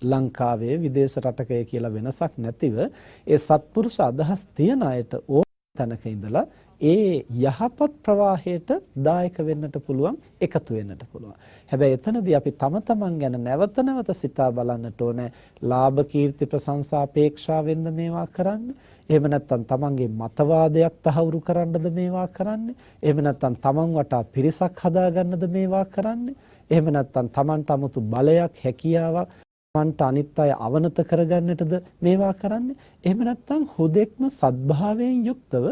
[SPEAKER 1] ලංකාවේ විදේශ රටකය කියලා වෙනසක් නැතිව ඒ සත්පුරුෂ අදහස් තියන අයට ඕන තැනක ඉඳලා ඒ යහපත් ප්‍රවාහයට දායක වෙන්නට පුළුවන්, එකතු වෙන්නට පුළුවන්. හැබැයි එතනදී අපි තම තමන් ගැන නැවත නැවත සිතා බලන්නට ඕනේ. ලාභ කීර්ති ප්‍රශංසා අපේක්ෂාවෙන්ද මේවා කරන්නේ? එහෙම නැත්නම් තමන්ගේ මතවාදයක් තහවුරු කරන්නද මේවා කරන්නේ? එහෙම නැත්නම් තමන් වටා පිරිසක් හදාගන්නද මේවා කරන්නේ? එහෙම නැත්නම් තමන්ට 아무තු බලයක්, හැකියාවක්, තමන්ට අනිත් අය අවනත කරගන්නටද මේවා කරන්නේ? එහෙම නැත්නම් හුදෙක්ම සද්භාවයෙන් යුක්තව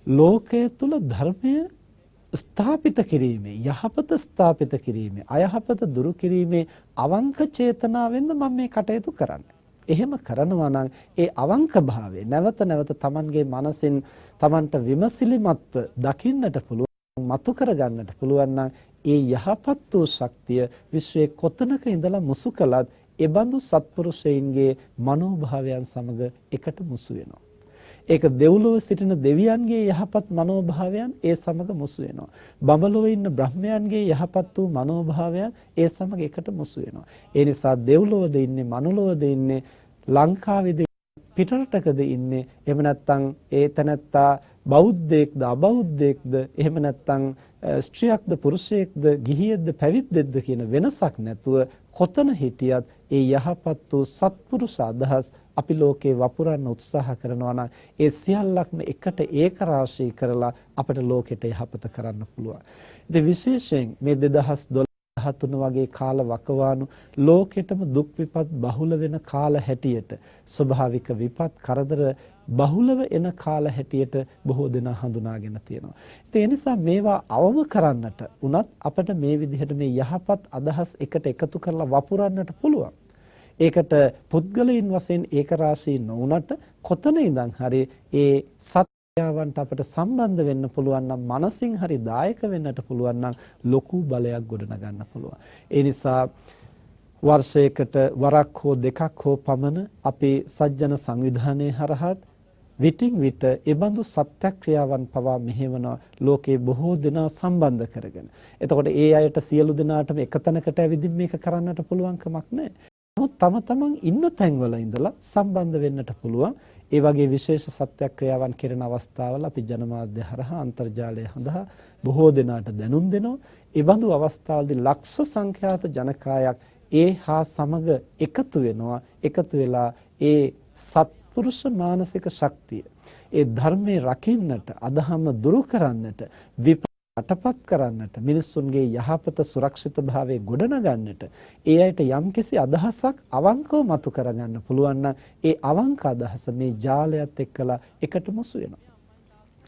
[SPEAKER 1] ලෝකයේ තුල ධර්මය ස්ථාපිත කිරීමේ, යහපත ස්ථාපිත කිරීමේ, අයහපත දුරු කිරීමේ අවංක චේතනාවෙන්ද මම මේ කටයුතු කරන්නේ. එහෙම කරනවා නම් ඒ අවංක භාවය නැවත නැවත Tamanගේ මනසින් Tamanට විමසිලිමත්ව දකින්නට පුළුවන්, මතු කරගන්නට පුළුවන් නම් ඒ යහපත් වූ ශක්තිය විශ්වයේ කොතනක ඉඳලා මුසු කළත් ඒ බඳු සත්පුරුෂයින්ගේ මනෝභාවයන් සමග එකට මුසු වෙනවා. ඒක දෙව්ලොව සිටින දෙවියන්ගේ යහපත් මනෝභාවයන් ඒ සමග මුසු වෙනවා. බඹලොවේ ඉන්න බ්‍රහ්මයන්ගේ යහපත් වූ මනෝභාවයන් ඒ සමග එකට මුසු වෙනවා. ඒ නිසා දෙව්ලොවද ඉන්නේ, මනුලොවද ඉන්නේ, ලංකාවේද පිටරටකද ඉන්නේ, එහෙම නැත්නම් ඒ තැනැත්තා බෞද්ධයෙක්ද අබෞද්ධයෙක්ද, එහෙම නැත්නම් ස්ත්‍රියක්ද පුරුෂයෙක්ද, ගිහියෙක්ද පැවිද්දෙක්ද කියන වෙනසක් නැතුව කොතන හිටියත් ඒ යහපත් වූ සත්පුරුෂ අදහස් අපි ලෝකේ වපුරන්න උත්සාහ කරනවා නම් ඒ සියල්ලක්ම එකට ඒක රාශී කරලා අපිට ලෝකෙට යහපත කරන්න පුළුවන්. ඉතින් විශේෂයෙන් මේ 2012 13 වගේ කාල වකවානු ලෝකෙටම දුක් විපත් බහුල වෙන කාල හැටියට, ස්වභාවික විපත් කරදර බහුලව එන කාල හැටියට බොහෝ දෙනා හඳුනාගෙන තියෙනවා. ඒ නිසා මේවා අවම කරන්නට උනත් අපිට මේ විදිහට මේ යහපත් අදහස් එකට එකතු කරලා වපුරන්නට පුළුවන්. ඒකට පුද්ගලයන් වශයෙන් ඒක රාශී නොවුනට කොතන ඉඳන් හරි ඒ සත්‍යවන්ට අපිට සම්බන්ධ වෙන්න පුළුවන් නම්, මනසින් හරි දායක වෙන්නට පුළුවන් නම් ලොකු බලයක් ගොඩනගන්න පුළුවන්. ඒ නිසා වර්ෂයකට වරක් හෝ දෙකක් හෝ පමණ අපේ සජ්ජන සංවිධානයේ හරහත් විටින් විට ඒබඳු සත්‍යක්‍රියාවන් පවා මෙහෙවන ලෝකේ බොහෝ දෙනා සම්බන්ධ කරගෙන. එතකොට ඒ අයට සියලු දෙනාටම එකතැනකට ඇවිදින් මේක කරන්නට පුළුවන් කමක් නැහැ. නමුත් තම තමන් ඉන්න තැන්වල ඉඳලා සම්බන්ධ වෙන්නට පුළුවන්. ඒ වගේ විශේෂ සත්‍යක්‍රියාවන් කෙරෙන අවස්ථාවල අපි ජනමාධ්‍ය හරහා, අන්තර්ජාලය හරහා බොහෝ දෙනාට දැනුම් දෙනවා. ඒ බඳු අවස්ථාවලදී ලක්ෂ සංඛ්‍යාත ජනකායක් ඒ හා සමග එකතු වෙනවා. එකතු වෙලා ඒ සත්පුරුෂ මානසික ශක්තිය, ඒ ධර්මයේ රකින්නට, අදහම දුරු කරන්නට, අටපත් කරන්නට, මිනිසුන්ගේ යහපත සුරක්ෂිත භාවයේ ගොඩනගන්නට ඒ අයට යම්කිසි අදහසක් අවංකව මතු කරගන්න පුළුවන් නම් ඒ අවංක අදහස මේ ජාලයත් එක්කලා එකට මුසු වෙනවා.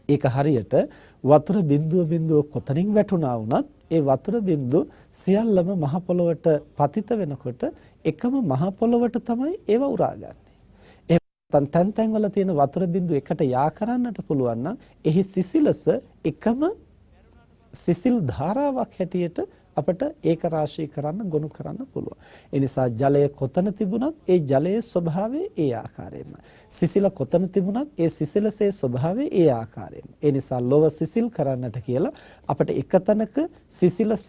[SPEAKER 1] ඒක හරියට වතුර බිඳුව කොතනින් වැටුණා වුණත් ඒ වතුර බිඳුව සියල්ලම මහ පොළොවට පතිත වෙනකොට එකම මහ පොළොවට තමයි ඒව උරාගන්නේ. එහෙනම් තැන් වල තියෙන වතුර බිඳුව එකට යා කරන්නට පුළුවන් නම් එහි සිසිලස එකම සිසිල් ධාරාවක් හැටියට අපට ඒක රාශී කරන්න, ගොනු කරන්න පුළුවන්. ඒ නිසා ජලය කොතන තිබුණත් ඒ ජලයේ ස්වභාවය ඒ ආකාරයෙන්ම. සිසිල කොතන තිබුණත් ඒ සිසිලසේ ස්වභාවය ඒ ආකාරයෙන්ම. ඒ නිසා ලොව සිසිල් කරන්නට කියලා අපට එකතැනක සිසිලස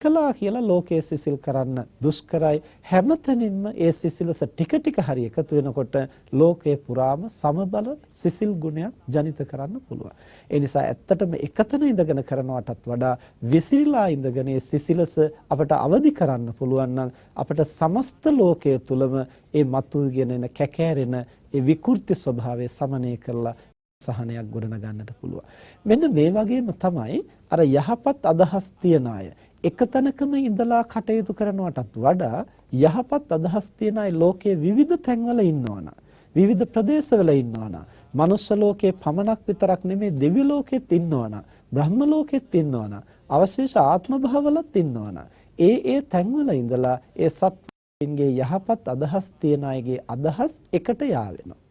[SPEAKER 1] කළා කියලා ලෝකයේ සිසිල් කරන්න දුෂ්කරයි. හැමතැනින්ම ඒ සිසිලස ටික ටික හරි එකතු වෙනකොට ලෝකයේ පුරාම සමබල සිසිල් ගුණයක් ජනිත කරන්න පුළුවන්. ඒ නිසා ඇත්තටම එකතැන ඉඳගෙන කරනවටත් වඩා විසිරීලා ඉඳගෙන ඒ සිසිලස අපට අවදි කරන්න පුළුවන් නම් අපට සමස්ත ලෝකයේ තුලම ඒ මතුවගෙන එන කැකෑරෙන ඒ විකෘති ස්වභාවය සමනය කරලා සහනයක් ගොඩනගන්නට පුළුවන්. මෙන්න මේ වගේම තමයි අර යහපත් අදහස් තියන අය එකතැනකම ඉඳලා කටයුතු කරනවටත් වඩා යහපත් අදහස් තියන අය ලෝකයේ විවිධ තැන්වල ඉන්නවනම්, විවිධ ප්‍රදේශවල ඉන්නවනම්, මනුෂ්‍ය ලෝකයේ පමණක් විතරක් නෙමෙයි දිව්‍ය ලෝකෙත් ඉන්නවනම්, බ්‍රහ්ම ලෝකෙත් ඉන්නවනම්, අවශේෂ ආත්ම භාවවලත් ඉන්නවනම්, ඒ තැන්වල ඉඳලා ඒ සත්‍යයේ යහපත් අදහස් තියන අයගේ අදහස් එකට යාවෙනවා.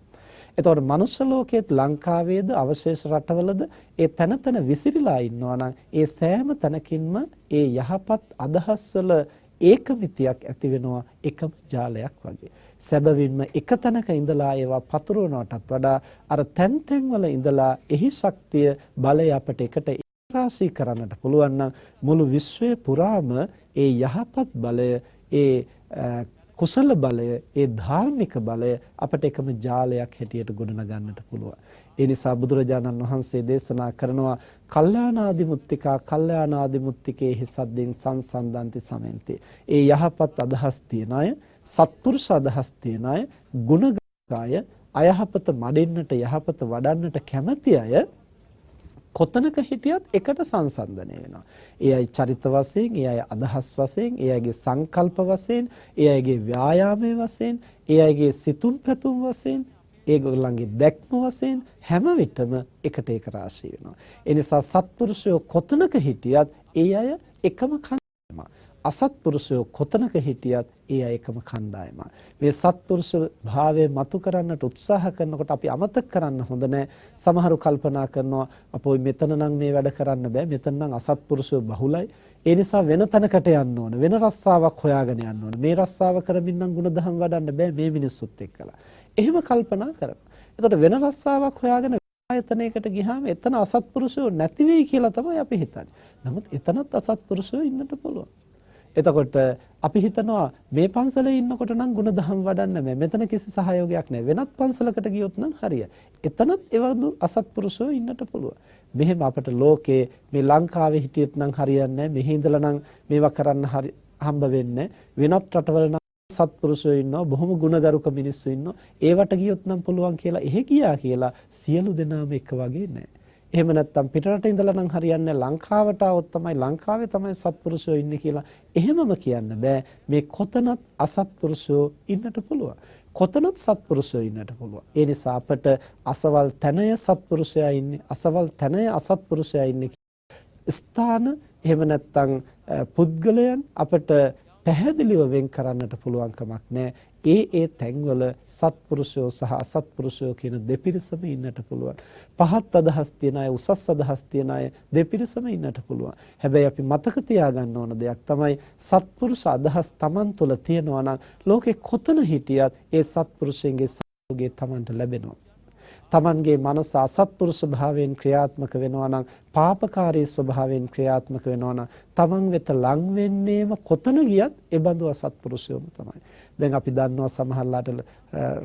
[SPEAKER 1] එතකොට මනුෂ්‍ය ලෝකයේත් ලංකාවේද අවශේෂ රටවලද ඒ තැන විසිරීලා ඉන්නවා නම් ඒ සෑම තැනකින්ම ඒ යහපත් අදහස් වල ඒකමිතියක් ඇති වෙනවා, එකම ජාලයක් වගේ. සැබවින්ම එක තැනක ඉඳලා ඒවා පතුරවනටත් වඩා අර තැන් වල ඉඳලා එහි ශක්තිය, බලය අපට එකට රාශී කරන්නට පුළුවන් නම් මුළු විශ්වය පුරාම ඒ යහපත් බලය, ඒ කුසල බලය, ඒ ධාර්මික බලය අපට එකම ජාලයක් හැටියට ගොඩනගන්නට පුළුවන්. ඒ නිසා බුදුරජාණන් වහන්සේ දේශනා කරනවා කල්යාණාදිමුත්තිකා කල්යාණාදිමුත්තිකේහි සද්දෙන් සංසන්දන්ති සමෙන්ති. ඒ යහපත් අදහස් තියන අය, සත්පුරුෂ අදහස් තියන අය, ගුණගාය, අයහපත මඩෙන්නට යහපත වඩන්නට කැමැති අය කොතනක හිටියත් එකට සංසන්දනය වෙනවා. ඒ අය චරිත වශයෙන්, ඒ අය අදහස් වශයෙන්, ඒ අයගේ සංකල්ප වශයෙන්, ඒ අයගේ ව්‍යායාමයේ වශයෙන්, ඒ අයගේ සිතුම් පැතුම් වශයෙන්, ඒගොල්ලන්ගේ දැක්ම වශයෙන් හැම විටම එකට ඒක රාශී වෙනවා. ඒ නිසා සත්පුරුෂයෝ කොතනක හිටියත් ඒ අය එකම කණ්ඩායම. අසත්පුරුෂයෝ කොතනක හිටියත් ඒ අය එකම කණ්ඩායම. මේ සත්පුරුෂ භාවය මතු කරන්නට උත්සාහ කරනකොට අපි අමතක කරන්න හොඳ නැහැ. සමහරු කල්පනා කරනවා අපෝ මෙතන නම් මේ වැඩ කරන්න බෑ. මෙතන නම් අසත්පුරුෂයෝ බහුලයි. ඒ නිසා වෙන තැනකට යන්න ඕන. වෙන රස්සාවක් හොයාගෙන යන්න ඕන. මේ රස්සාව කරමින් නම් ಗುಣධම් වඩන්න බෑ මේ මිනිස්සුත් එක්කලා. එහෙම කල්පනා කරනවා. එතකොට වෙන රස්සාවක් හොයාගෙන ආයතනයකට ගියාම එතන අසත්පුරුෂයෝ නැති වෙයි කියලා තමයි අපි හිතන්නේ. නමුත් එතනත් අසත්පුරුෂයෝ ඉන්නට පුළුවන්. එතකොට අපි හිතනවා මේ පන්සලේ ඉන්නකොට නම් ಗುಣධම් වඩන්න බෑ. මෙතන කිසි සහයෝගයක් නැහැ. වෙනත් පන්සලකට ගියොත් නම් හරියයි. එතනත් එවදු අසත්පුරුෂයෝ ඉන්නට පුළුවන්. මෙහෙම අපට ලෝකේ මේ ලංකාවේ හිටියත් නම් හරියන්නේ නැහැ. මෙහි ඉඳලා නම් මේවා කරන්න හම්බ වෙන්නේ වෙනත් රටවල නම් සත්පුරුෂයෝ ඉන්නවා, බොහොම ගුණගරුක මිනිස්සු ඉන්නවා. ඒවට ගියොත් නම් පුළුවන් කියලා එහෙ ගියා කියලා සියලු දෙනාම එක වගේ නැහැ. එහෙම නැත්නම් පිටරට ඉඳලා නම් හරියන්නේ ලංකාවට આવොත් තමයි ලංකාවේ තමයි සත්පුරුෂයෝ ඉන්නේ කියලා එහෙමම කියන්න බෑ. මේ කොතනත් අසත්පුරුෂයෝ ඉන්නට පුළුවන්. කොතනත් සත්පුරුෂයෝ ඉන්නට පුළුවන්. ඒ නිසා අපට අසවල් තැනය සත්පුරුෂයා ඉන්නේ, අසවල් තැනය අසත්පුරුෂයා ඉන්නේ ස්ථාන එහෙම නැත්නම් පුද්ගලයන් අපට පැහැදිලිව වෙන් කරන්නට පුළුවන් කමක් නැහැ. ඒ තැන්වල සත්පුරුෂයෝ සහ අසත්පුරුෂයෝ කියන දෙපිරිසම ඉන්නට පුළුවන්. පහත් අදහස් තියන අය, උසස් අදහස් තියන අය දෙපිරිසම ඉන්නට පුළුවන්. හැබැයි අපි මතක තියාගන්න ඕන දෙයක් තමයි සත්පුරුෂ අදහස් Taman තුල තියෙනවා නම් ලෝකේ කොතන හිටියත් ඒ සත්පුරුෂයන්ගේ සහයෝගය Tamanට ලැබෙනවා. තමන්ගේ මනස අසත්පුරුෂ භාවයෙන් ක්‍රියාත්මක වෙනවා නම්, පාපකාරී ස්වභාවයෙන් ක්‍රියාත්මක වෙනවා නම් තමන් වෙත ලං වෙන්නේම කොතන ගියත් ඒ බඳු අසත්පුරුෂයෝම තමයි. දැන් අපි දන්නවා සමහරලාට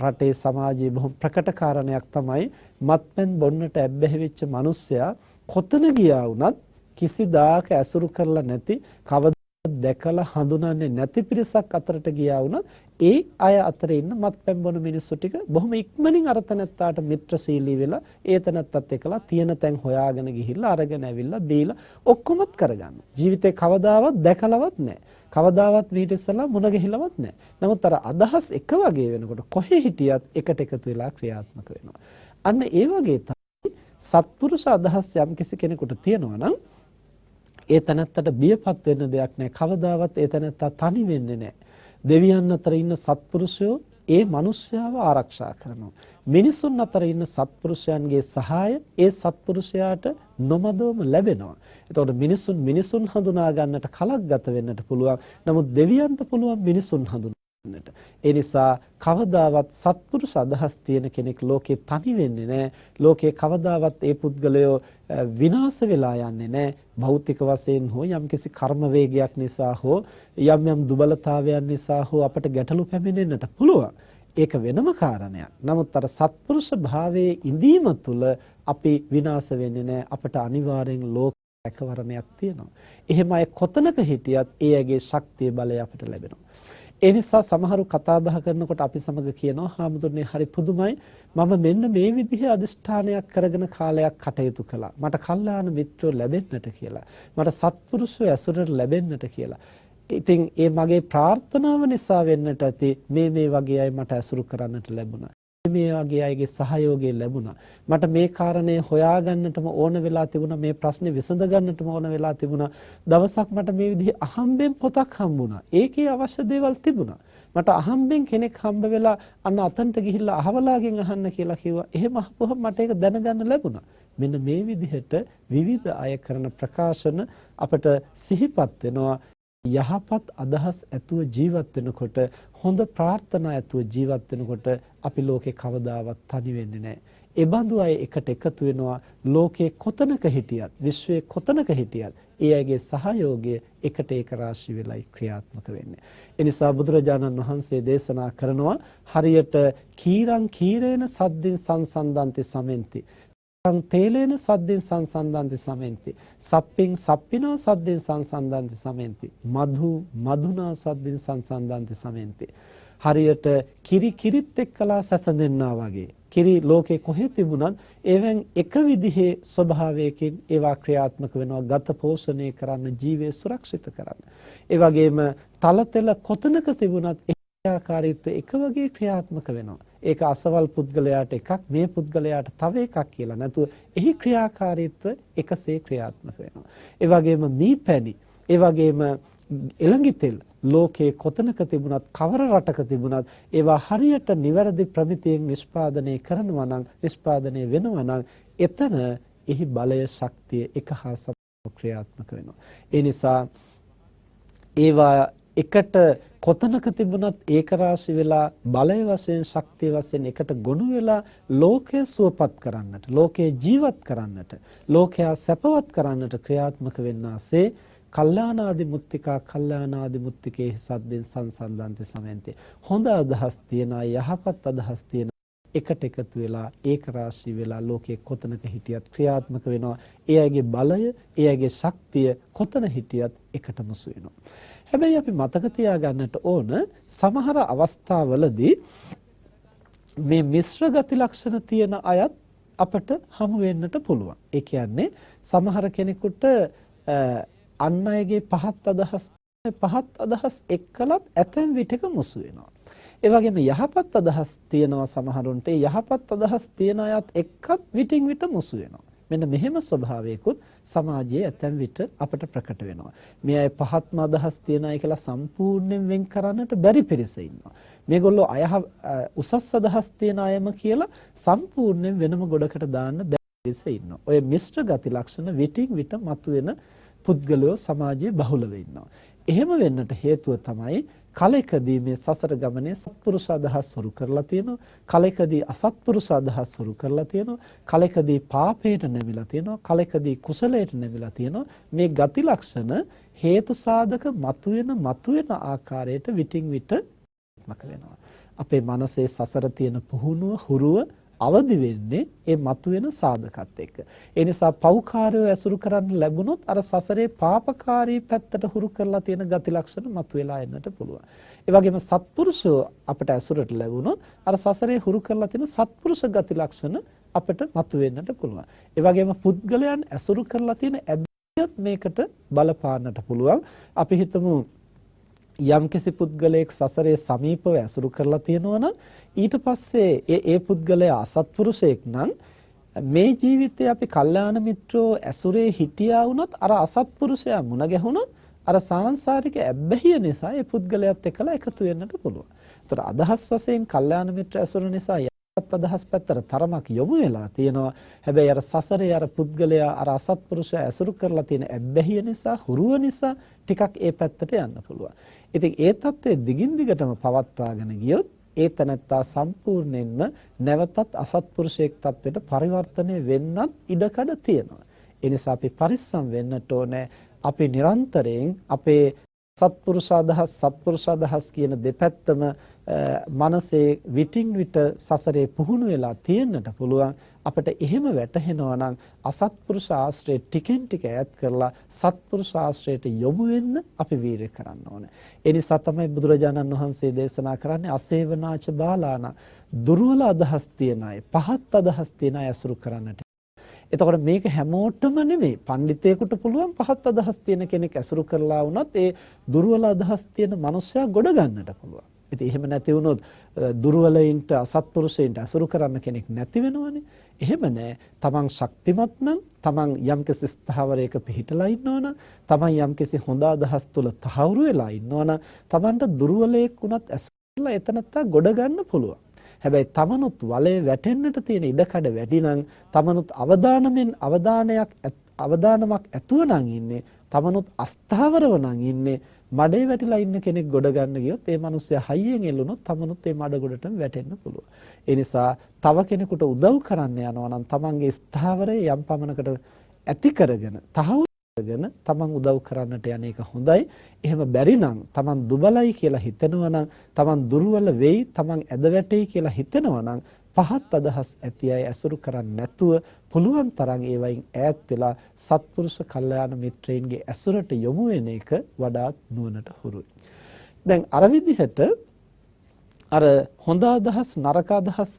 [SPEAKER 1] රටේ සමාජයේ බොහොම ප්‍රකට කාරණයක් තමයි මත්පැන් බොන්නට ඇබ්බැහි වෙච්ච මිනිස්සයා කොතන ගියා වුණත් කිසිදාක ඇසුරු කරලා නැති, කවදාවත් දැකලා හඳුනන්නේ නැති පිරිසක් අතරට ගියා වුණත් ඒ අය අතරේ ඉන්න මත්පැන් බොන මිනිස්සු ටික බොහොම ඉක්මනින් අර තැනත්තාට මිත්‍රශීලී වෙලා ඒ තැනත්තත් එක්කලා තියෙන තැන් හොයාගෙන ගිහිල්ලා අරගෙන ඇවිල්ලා බීලා ඔක්කොමත් කරගන්නවා. ජීවිතේ කවදාවත් දැකලවත් නැහැ. කවදාවත් මීට ඉස්සලා මුණ ගැහිලවත් නැහැ. නමුත් අර අදහස් එක වගේ වෙනකොට කොහේ හිටියත් එකට එකතු වෙලා ක්‍රියාත්මක වෙනවා. අන්න ඒ වගේ තමයි සත්පුරුෂ අදහස් යම් කිසි කෙනෙකුට තියෙනවා නම් ඒ තැනත්තට බියපත් වෙන්න දෙයක් නැහැ. කවදාවත් ඒ තැනත්තා තනි වෙන්නේ නැහැ. දෙවියන් අතර ඉන්න සත්පුරුෂයෝ ඒ මිනිස්යාව ආරක්ෂා කරනවා. මිනිසුන් අතර ඉන්න සත්පුරුෂයන්ගේ සහාය ඒ සත්පුරුෂයාට නොමදවම ලැබෙනවා. එතකොට මිනිසුන් හඳුනා ගන්නට කලක් ගත වෙන්නට පුළුවන්. නමුත් දෙවියන්ට පුළුවන් මිනිසුන් හඳුනා ගන්නට. ඒ නිසා කවදාවත් සත්පුරුෂ අදහස් තියෙන කෙනෙක් ලෝකේ තනි වෙන්නේ නැහැ. ලෝකේ කවදාවත් ඒ පුද්ගලයෝ විනාශ වෙලා යන්නේ නැහැ. භෞතික වශයෙන් හෝ යම්කිසි කර්ම වේගයක් නිසා හෝ යම් දුබලතාවයන් නිසා හෝ අපට ගැටලු පැමිණෙන්නට පුළුවන්. ඒක වෙනම කාරණයක්. නමුත් අර සත්පුරුෂ භාවයේ ඉඳීම තුළ අපි විනාශ වෙන්නේ නැහැ. අපට අනිවාර්යෙන් ලෝක රැකවරණයක් තියෙනවා. එහෙම අය කොතනක හිටියත් ඒ අයගේ ශක්තිය බලය අපට ලැබෙනවා. ඒ නිසා සමහරු කතා බහ කරනකොට අපි සමග කියනවා හාමුදුරනේ හරි පුදුමයි මම මෙන්න මේ විදිහේ අදිෂ්ඨානයක් කරගෙන කාලයක් කටයුතු කළා. මට කල්යාණ මිත්‍රයෝ ලැබෙන්නට කියලා. මට සත්පුරුෂයෝ ඇසුරට ලැබෙන්නට කියලා. ඉතින් ඒ මගේ ප්‍රාර්ථනාව නිසා වෙන්නට ඇති මේ වගේ අය මට ඇසුරු කරන්නට ලැබුණා. මේ වගේ අයගේ සහයෝගය ලැබුණා. මට මේ කාරණේ හොයාගන්නටම ඕන වෙලා තිබුණා. මේ ප්‍රශ්නේ විසඳ ගන්නටම ඕන වෙලා තිබුණා. දවසක් මට මේ විදිහේ අහම්බෙන් පොතක් හම්බුණා. ඒකේ අවශ්‍ය දේවල් තිබුණා. මට අහම්බෙන් කෙනෙක් හම්බ වෙලා අන්න අතන්ට ගිහිල්ලා අහවලාගෙන් අහන්න කියලා කිව්වා. එහෙම අහපුවම මට ඒක දැනගන්න ලැබුණා. මෙන්න මේ විදිහට විවිධ අය කරන ප්‍රකාශන අපට සිහිපත් වෙනවා. යහපත් අදහස් ඇතුව ජීවත් වෙනකොට, හොඳ ප්‍රාර්ථනා ඇතුව ජීවත් වෙනකොට අපි ලෝකේ කවදාවත් තනි වෙන්නේ නැහැ. ඒ බඳු අය එකට එකතු වෙනවා. ලෝකේ කොතනක හිටියත්, විශ්වයේ කොතනක හිටියත් ඒ අයගේ සහයෝගය එකට ඒක රාශී වෙලයි ක්‍රියාත්මක වෙන්නේ. ඒ නිසා බුදුරජාණන් වහන්සේ දේශනා කරනවා හරියට කීරං කීරේන සද්දින් සංසන්දන්ති සමෙන්ති. තේලේන සද්දින් සංසන්දන්ති සමෙන්ති. සප්පින් සප්පිනා සද්දින් සංසන්දන්ති සමෙන්ති. මధు මధుනා සද්දින් සංසන්දන්ති සමෙන්ති. හරියට කිරි කිරිත් එක්කලා සැසඳෙන්නා වගේ. කිරි ලෝකේ කොහෙ තිබුණත් ඒවෙන් එක විදිහේ ස්වභාවයකින් ඒවා ක්‍රියාත්මක වෙනවා. ගත පෝෂණය කරන්න, ජීවය සුරක්ෂිත කරන්න. ඒ වගේම තලතෙල කොතනක තිබුණත් ක්‍රියාකාරීත්වය එක වගේ ක්‍රියාත්මක වෙනවා. ඒක අසවල් පුද්ගලයාට එකක්, මේ පුද්ගලයාට තව එකක් කියලා නැතුව එහි ක්‍රියාකාරීත්වය එකසේ ක්‍රියාත්මක වෙනවා. ඒ වගේම මීපැණි, ඒ වගේම එළඟි තෙල් ලෝකේ කොතනක තිබුණත්, කවර රටක තිබුණත් ඒවා හරියට නිවැරදි ප්‍රමිතියෙන් නිෂ්පාදනය කරනවා නම්, නිෂ්පාදනය වෙනවා නම් එතන එහි බලය, ශක්තිය එක හා සමානව ක්‍රියාත්මක වෙනවා. ඒ නිසා ඒවා එකට කොතනක තිබුණත් ඒක රාශි වෙලා බලය වශයෙන්, ශක්තිය වශයෙන් එකට ගොනු වෙලා ලෝකය සුවපත් කරන්නට, ලෝකේ ජීවත් කරන්නට, ලෝකයා සැපවත් කරන්නට ක්‍රියාත්මක වෙන්නාසේ කල්යාණාදි මුත්තිකා කල්යාණාදි මුත්තිකේ සද්දෙන් සංසන්දන්ති සමෙන්ති. හොඳ අදහස් තියන අය, යහපත් අදහස් තියන එකට එකතු වෙලා ඒක රාශී වෙලා ලෝකයේ කොතනක හිටියත් ක්‍රියාත්මක වෙනවා. ඒ අයගේ බලය, ඒ අයගේ ශක්තිය කොතන හිටියත් එකට මුසු වෙනවා. හැබැයි අපි මතක තියාගන්නට ඕන සමහර අවස්ථාවලදී මේ මිශ්‍ර ගති ලක්ෂණ තියෙන අයත් අපට හමු වෙන්නට පුළුවන්. ඒ කියන්නේ සමහර කෙනෙකුට අන් අයගේ පහත් අදහස් එක්කලත් ඇතැම් විටක මුසු වෙනවා. ඒ වගේම යහපත් අදහස් තියෙනවා සමහරුන්ට. ඒ යහපත් අදහස් තියෙන අයත් එක්කත් විටින් විට මුසු වෙනවා. මෙන්න මෙහෙම ස්වභාවයකුත් සමාජයේ ඇතැම් විට අපට ප්‍රකට වෙනවා. මේ අය පහත්ම අදහස් තියන අය කියලා සම්පූර්ණයෙන් වෙන් කරන්නට බැරි පිරිස ඉන්නවා. මේගොල්ලෝ උසස් අදහස් තියන අයම කියලා සම්පූර්ණයෙන් වෙනම ගොඩකට දාන්න බැරි පිරිස ඉන්නවා. ඔය මිශ්‍ර ගති ලක්ෂණ විටින් විට මතුවෙන පුද්ගලයෝ සමාජයේ බහුලව ඉන්නවා. එහෙම වෙන්නට හේතුව තමයි කලකදී මේ සසර ගමනේ සත්පුරුෂ අදහස් හුරු කරලා තියෙනවා, කලකදී අසත්පුරුෂ අදහස් හුරු කරලා තියෙනවා, කලකදී පාපයට නැමිලා තියෙනවා, කලකදී කුසලයට නැමිලා තියෙනවා. මේ ගති ලක්ෂණ හේතු සාධක මතුවෙන ආකාරයට විටින් විට මක වෙනවා. අපේ මනසේ සසර තියෙන පුහුණුව, හුරුව අවදි වෙන්නේ ඒ මතුවෙන සාධකත් එක්ක. ඒ නිසා පෞකාරය ඇසුරු කරන්න ලැබුණොත් අර සසරේ පාපකාරී පැත්තට හුරු කරලා තියෙන ගති ලක්ෂණ මතුවලා එන්නට පුළුවන්. ඒ වගේම සත්පුරුෂෝ අපට ඇසුරට ලැබුණොත් අර සසරේ හුරු කරලා තියෙන සත්පුරුෂ ගති ලක්ෂණ අපට මතුවෙන්නට පුළුවන්. ඒ වගේම පුද්ගලයන් ඇසුරු කරලා තියෙන ඇබ්බැහියත් මේකට බලපාන්නට පුළුවන්. අපි හිතමු යම්කිසි පුද්ගලයෙක් සසරේ සමීපව ඇසුරු කරලා තියෙනවා නම් ඊට පස්සේ ඒ පුද්ගලයා අසත්පුරුෂයෙක් නම් මේ ජීවිතේ අපි කල්යාණ මිත්‍රෝ ඇසුරේ හිටියා වුණත් අර අසත්පුරුෂයා මුණ ගැහුණොත් අර සාංශාරික ඇබ්බැහිය නිසා ඒ පුද්ගලයාත් එක්කලා එකතු වෙන්නට පුළුවන්. ඒතර අදහස් වශයෙන් කල්යාණ මිත්‍ර ඇසුර නිසා යහපත් අදහස් පැත්තට තරමක් යොමු වෙලා තියෙනවා. හැබැයි අර සසරේ අර පුද්ගලයා අර අසත්පුරුෂයා ඇසුරු කරලා තියෙන ඇබ්බැහිය නිසා, හුරුව නිසා ටිකක් ඒ පැත්තට යන්න පුළුවන්. ඉතින් ඒ தත්ත්වය දිගින් දිගටම පවත්වාගෙන ගියොත් ඒ තනත්තා සම්පූර්ණයෙන්ම නැවතත් අසත්පුරුෂයෙක් තත්ත්වයට පරිවර්තනය වෙන්නත් ඉඩකඩ තියෙනවා. ඒ නිසා අපි පරිස්සම් වෙන්නට ඕනේ. අපි නිරන්තරයෙන් අපේ සත්පුරුෂ අදහස්, සත්පුරුෂ අදහස් කියන දෙපැත්තම මනසේ විටින් විට සසරේ පුහුණු වෙලා තියෙන්නට පුළුවන්. අපිට එහෙම වැටහෙනවා නම් අසත්පුරුෂ ආශ්‍රය ටිකෙන් ටික ඈත් කරලා සත්පුරුෂ ආශ්‍රයට යොමු වෙන්න අපි වීරය කරන්න ඕනේ. ඒ නිසා තමයි බුදුරජාණන් වහන්සේ දේශනා කරන්නේ අසේවනාච බාලාන, දුර්වල අදහස් තියන අය, පහත් අදහස් තියන අය අසුරු කරන්නට. එතකොට මේක හැමෝටම නෙමෙයි. පඬිතේකට පුළුවන් පහත් අදහස් තියෙන කෙනෙක් ඇසුරු කරලා වුණත් ඒ දුර්වල අදහස් තියෙන මනුස්සයා ගොඩ ගන්නට පුළුවන්. ඉතින් එහෙම නැති වුණොත් දුර්වලයින්ට, අසත්පුරුෂයින්ට අසුරු කරන්න කෙනෙක් නැති වෙනවනේ. එහෙම නැහැ. තමන් ශක්තිමත් නම්, තමන් යම්කිසි ස්ථාවරයක පිහිටලා ඉන්නවනම්, තමන් යම්කිසි හොඳ අදහස් තුල තහවුරු වෙලා ඉන්නවනම්, තමන්ට දුර්වලයෙක් වුණත් ඇසුරුලා එතනත්ත ගොඩ ගන්න පුළුවන්. හැබැයි තමනුත් වලේ වැටෙන්නට තියෙන ඉඩකඩ වැඩි නම්, තමනුත් අවධානමක් ඇතුව නම් ඉන්නේ, තමනුත් අස්ථාවරව නම් ඉන්නේ, මඩේ වැටිලා ඉන්න කෙනෙක් ගොඩ ගන්න ගියොත් ඒ මිනිස්සයා හයියෙන් එල්ලුනොත් තමනුත් ඒ මඩ ගොඩටම වැටෙන්න පුළුවන්. ඒ නිසා තව කෙනෙකුට උදව් කරන්න යනවා නම් තමන්ගේ ස්ථාවරය යම් පමණකට ඇති කරගෙන තහවුරු කරගෙන තමන් උදව් කරන්නට යන එක හොඳයි. එහෙම බැරි නම් තමන් දුබලයි කියලා හිතෙනවා නම් තමන් දුර්වල වෙයි තමන් ඇද වැටෙයි කියලා හිතෙනවා නම් පහත් අදහස් ඇති අය ඇසුරු කරන්නේ නැතුව පුළුවන් තරම් ඒවයින් ඈත් වෙලා සත්පුරුෂ කල්යාණ මිත්‍රයින්ගේ ඇසුරට යොමු වෙන එක වඩාත් නුවණට හුරුයි. දැන් අර විදිහට අර හොඳ අදහස් නරක අදහස්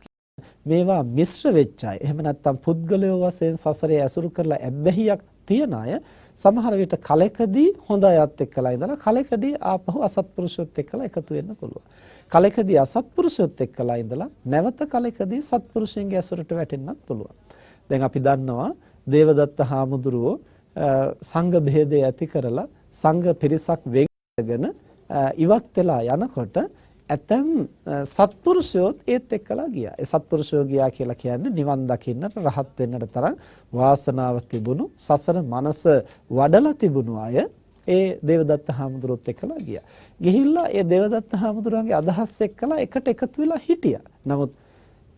[SPEAKER 1] මේවා මිශ්‍ර වෙච්ච අය එහෙම නැත්නම් පුද්ගලයෝ වශයෙන් සසරේ ඇසුරු කරලා ඇබ්බැහියක් තියන අය සමහර විට කලකදී හොඳ අයත් එක්කලා ඉඳලා කලකදී ආපහු අසත්පුරුෂයොත් එක්කලා එකතු වෙන්න පුළුවන්. කලකදී අසත්පුරුෂයොත් එක්කලා ඉඳලා නැවත කලකදී සත්පුරුෂයන්ගේ ඇසුරට වැටෙන්නත් පුළුවන්. දැන් අපි දන්නවා දේවදත්ත හාමුදුරුවෝ සංඝ භේදය ඇති කරලා සංඝ පිරිසක් වෙගෙන ඉවත් වෙලා යනකොට ඇතම් සත්පුරුෂයෝත් ඒත් එක්කලා ගියා. ඒ සත්පුරුෂයෝ ගියා කියලා කියන්නේ නිවන් දකින්නට රහත් වෙන්නට තරම් වාසනාව තිබුණු සසර මනස වඩලා තිබුණු අය ඒ දේවදත්ත හාමුදුරුවොත් එක්කලා ගියා. ගිහිල්ලා ඒ දේවදත්ත හාමුදුරුවන්ගේ අදහස් එක්කලා එකට එකතු වෙලා හිටියා. නමුත්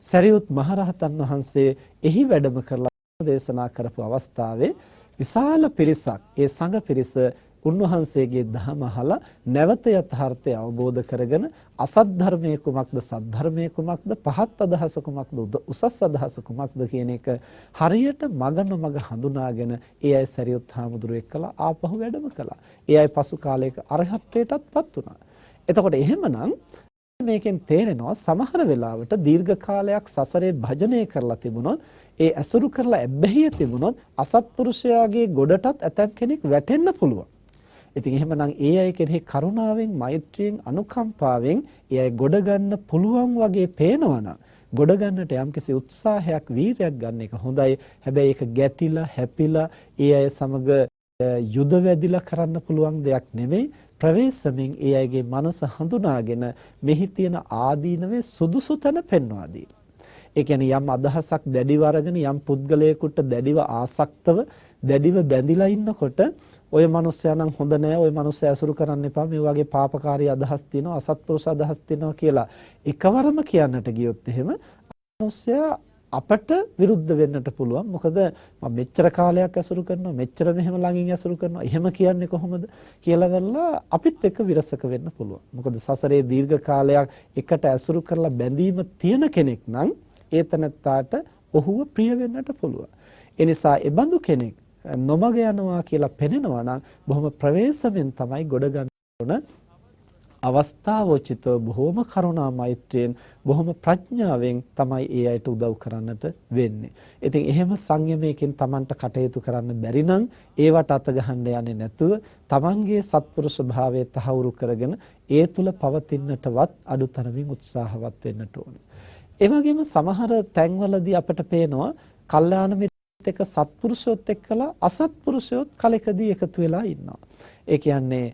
[SPEAKER 1] සරියුත් මහරහතන් වහන්සේ එහි වැඩම කරලා දේශනා කරපු අවස්ථාවේ විශාල පිරිසක් ඒ සංඝ පිරිස උන්වහන්සේගේ දහම අහලා නැවත යථාර්ථය අවබෝධ කරගෙන අසත් ධර්මයේ කුමක්ද සත් ධර්මයේ කුමක්ද පහත් අදහස කුමක්ද උසස් අදහස කුමක්ද කියන එක හරියට මග නොමග හඳුනාගෙන ඒ අය සරියුත් හාමුදුරුවෝ එක්කලා ආපහු වැඩම කළා. ඒ අය පසු කාලයක අරහත්ත්වයටත්පත් වුණා. එතකොට එහෙමනම් මේකෙන් තේරෙනවා සමහර වෙලාවට දීර්ඝ කාලයක් සසරේ භජනය කරලා තිබුණොත් ඒ ඇසුරු කරලා ඇබ්බැහිය තිබුණොත් අසත්පුරුෂයාගේ ගොඩටත් ඇතම් කෙනෙක් වැටෙන්න පුළුවන්. ඉතින් එහෙමනම් ඒ අය කෙරෙහි කරුණාවෙන් මෛත්‍රියෙන් අනුකම්පාවෙන් ඒ අය ගොඩ ගන්න පුළුවන් වගේ පේනවනම් ගොඩ ගන්නට යම්කිසි උත්සාහයක් වීරයක් ගන්න එක හොඳයි. හැබැයි ඒක ගැටිලා හැපිලා ඒ අය සමග යුද වැදිලා කරන්න පුළුවන් දෙයක් නෙමෙයි. ප්‍රවේශමෙන් ඒ අයගේ මනස හඳුනාගෙන මෙහි තියෙන ආදීනවේ සුදුසු තැන පෙන්වා දී. ඒ කියන්නේ යම් අදහසක් දැඩිව අරගෙන යම් පුද්ගලයෙකුට දැඩිව ආසක්තව දැඩිව බැඳිලා ඉන්නකොට ඔය මනුස්සයා නම් හොඳ නෑ ඔය මනුස්සයා ඇසුරු කරන්න එපා මේ වගේ පාපකාරී අදහස් තියෙනවා අසත්පුරුෂ අදහස් තියෙනවා කියලා එකවරම කියන්නට ගියොත් එහෙම මනුස්සයා අපට විරුද්ධ වෙන්නට පුළුවන්. මොකද මම මෙච්චර කාලයක් ඇසුරු කරනවා මෙච්චර මෙහෙම ළඟින් ඇසුරු කරනවා එහෙම කියන්නේ කොහොමද කියලා වෙලා අපිත් එක්ක විරසක වෙන්න පුළුවන්. මොකද සසරේ දීර්ඝ කාලයක් එකට ඇසුරු කරලා බැඳීම තියෙන කෙනෙක් නම් ඒ තනත්තාට ඔහුව ප්‍රිය වෙන්නට පුළුවන්. ඒ නිසා ඒ බඳු කෙනෙක් නොමග යනවා කියලා පෙනෙනවා නම් බොහොම ප්‍රවේශමෙන් තමයි ගොඩ ගන්න ඕන. අවස්ථාවෝචිතව බොහොම කරුණා මෛත්‍රියෙන් බොහොම ප්‍රඥාවෙන් තමයි ඒ අයට උදව් කරන්නට වෙන්නේ. ඉතින් එහෙම සංයමයකින් Tamanට කටයුතු කරන්න බැරි නම් ඒවට අත ගහන්න යන්නේ නැතුව Tamanගේ සත්පුරුෂ භාවයේ තහවුරු කරගෙන ඒ තුල පවතින්නටවත් අඩුතරමින් උත්සාහවත් වෙන්නට ඕනේ. ඒ වගේම සමහර තැන්වලදී අපට පේනවා කල්යාණ මිත්‍රත් එක්ක සත්පුරුෂයොත් එක්කලා අසත්පුරුෂයොත් කලකදී එකතු වෙලා ඉන්නවා. ඒ කියන්නේ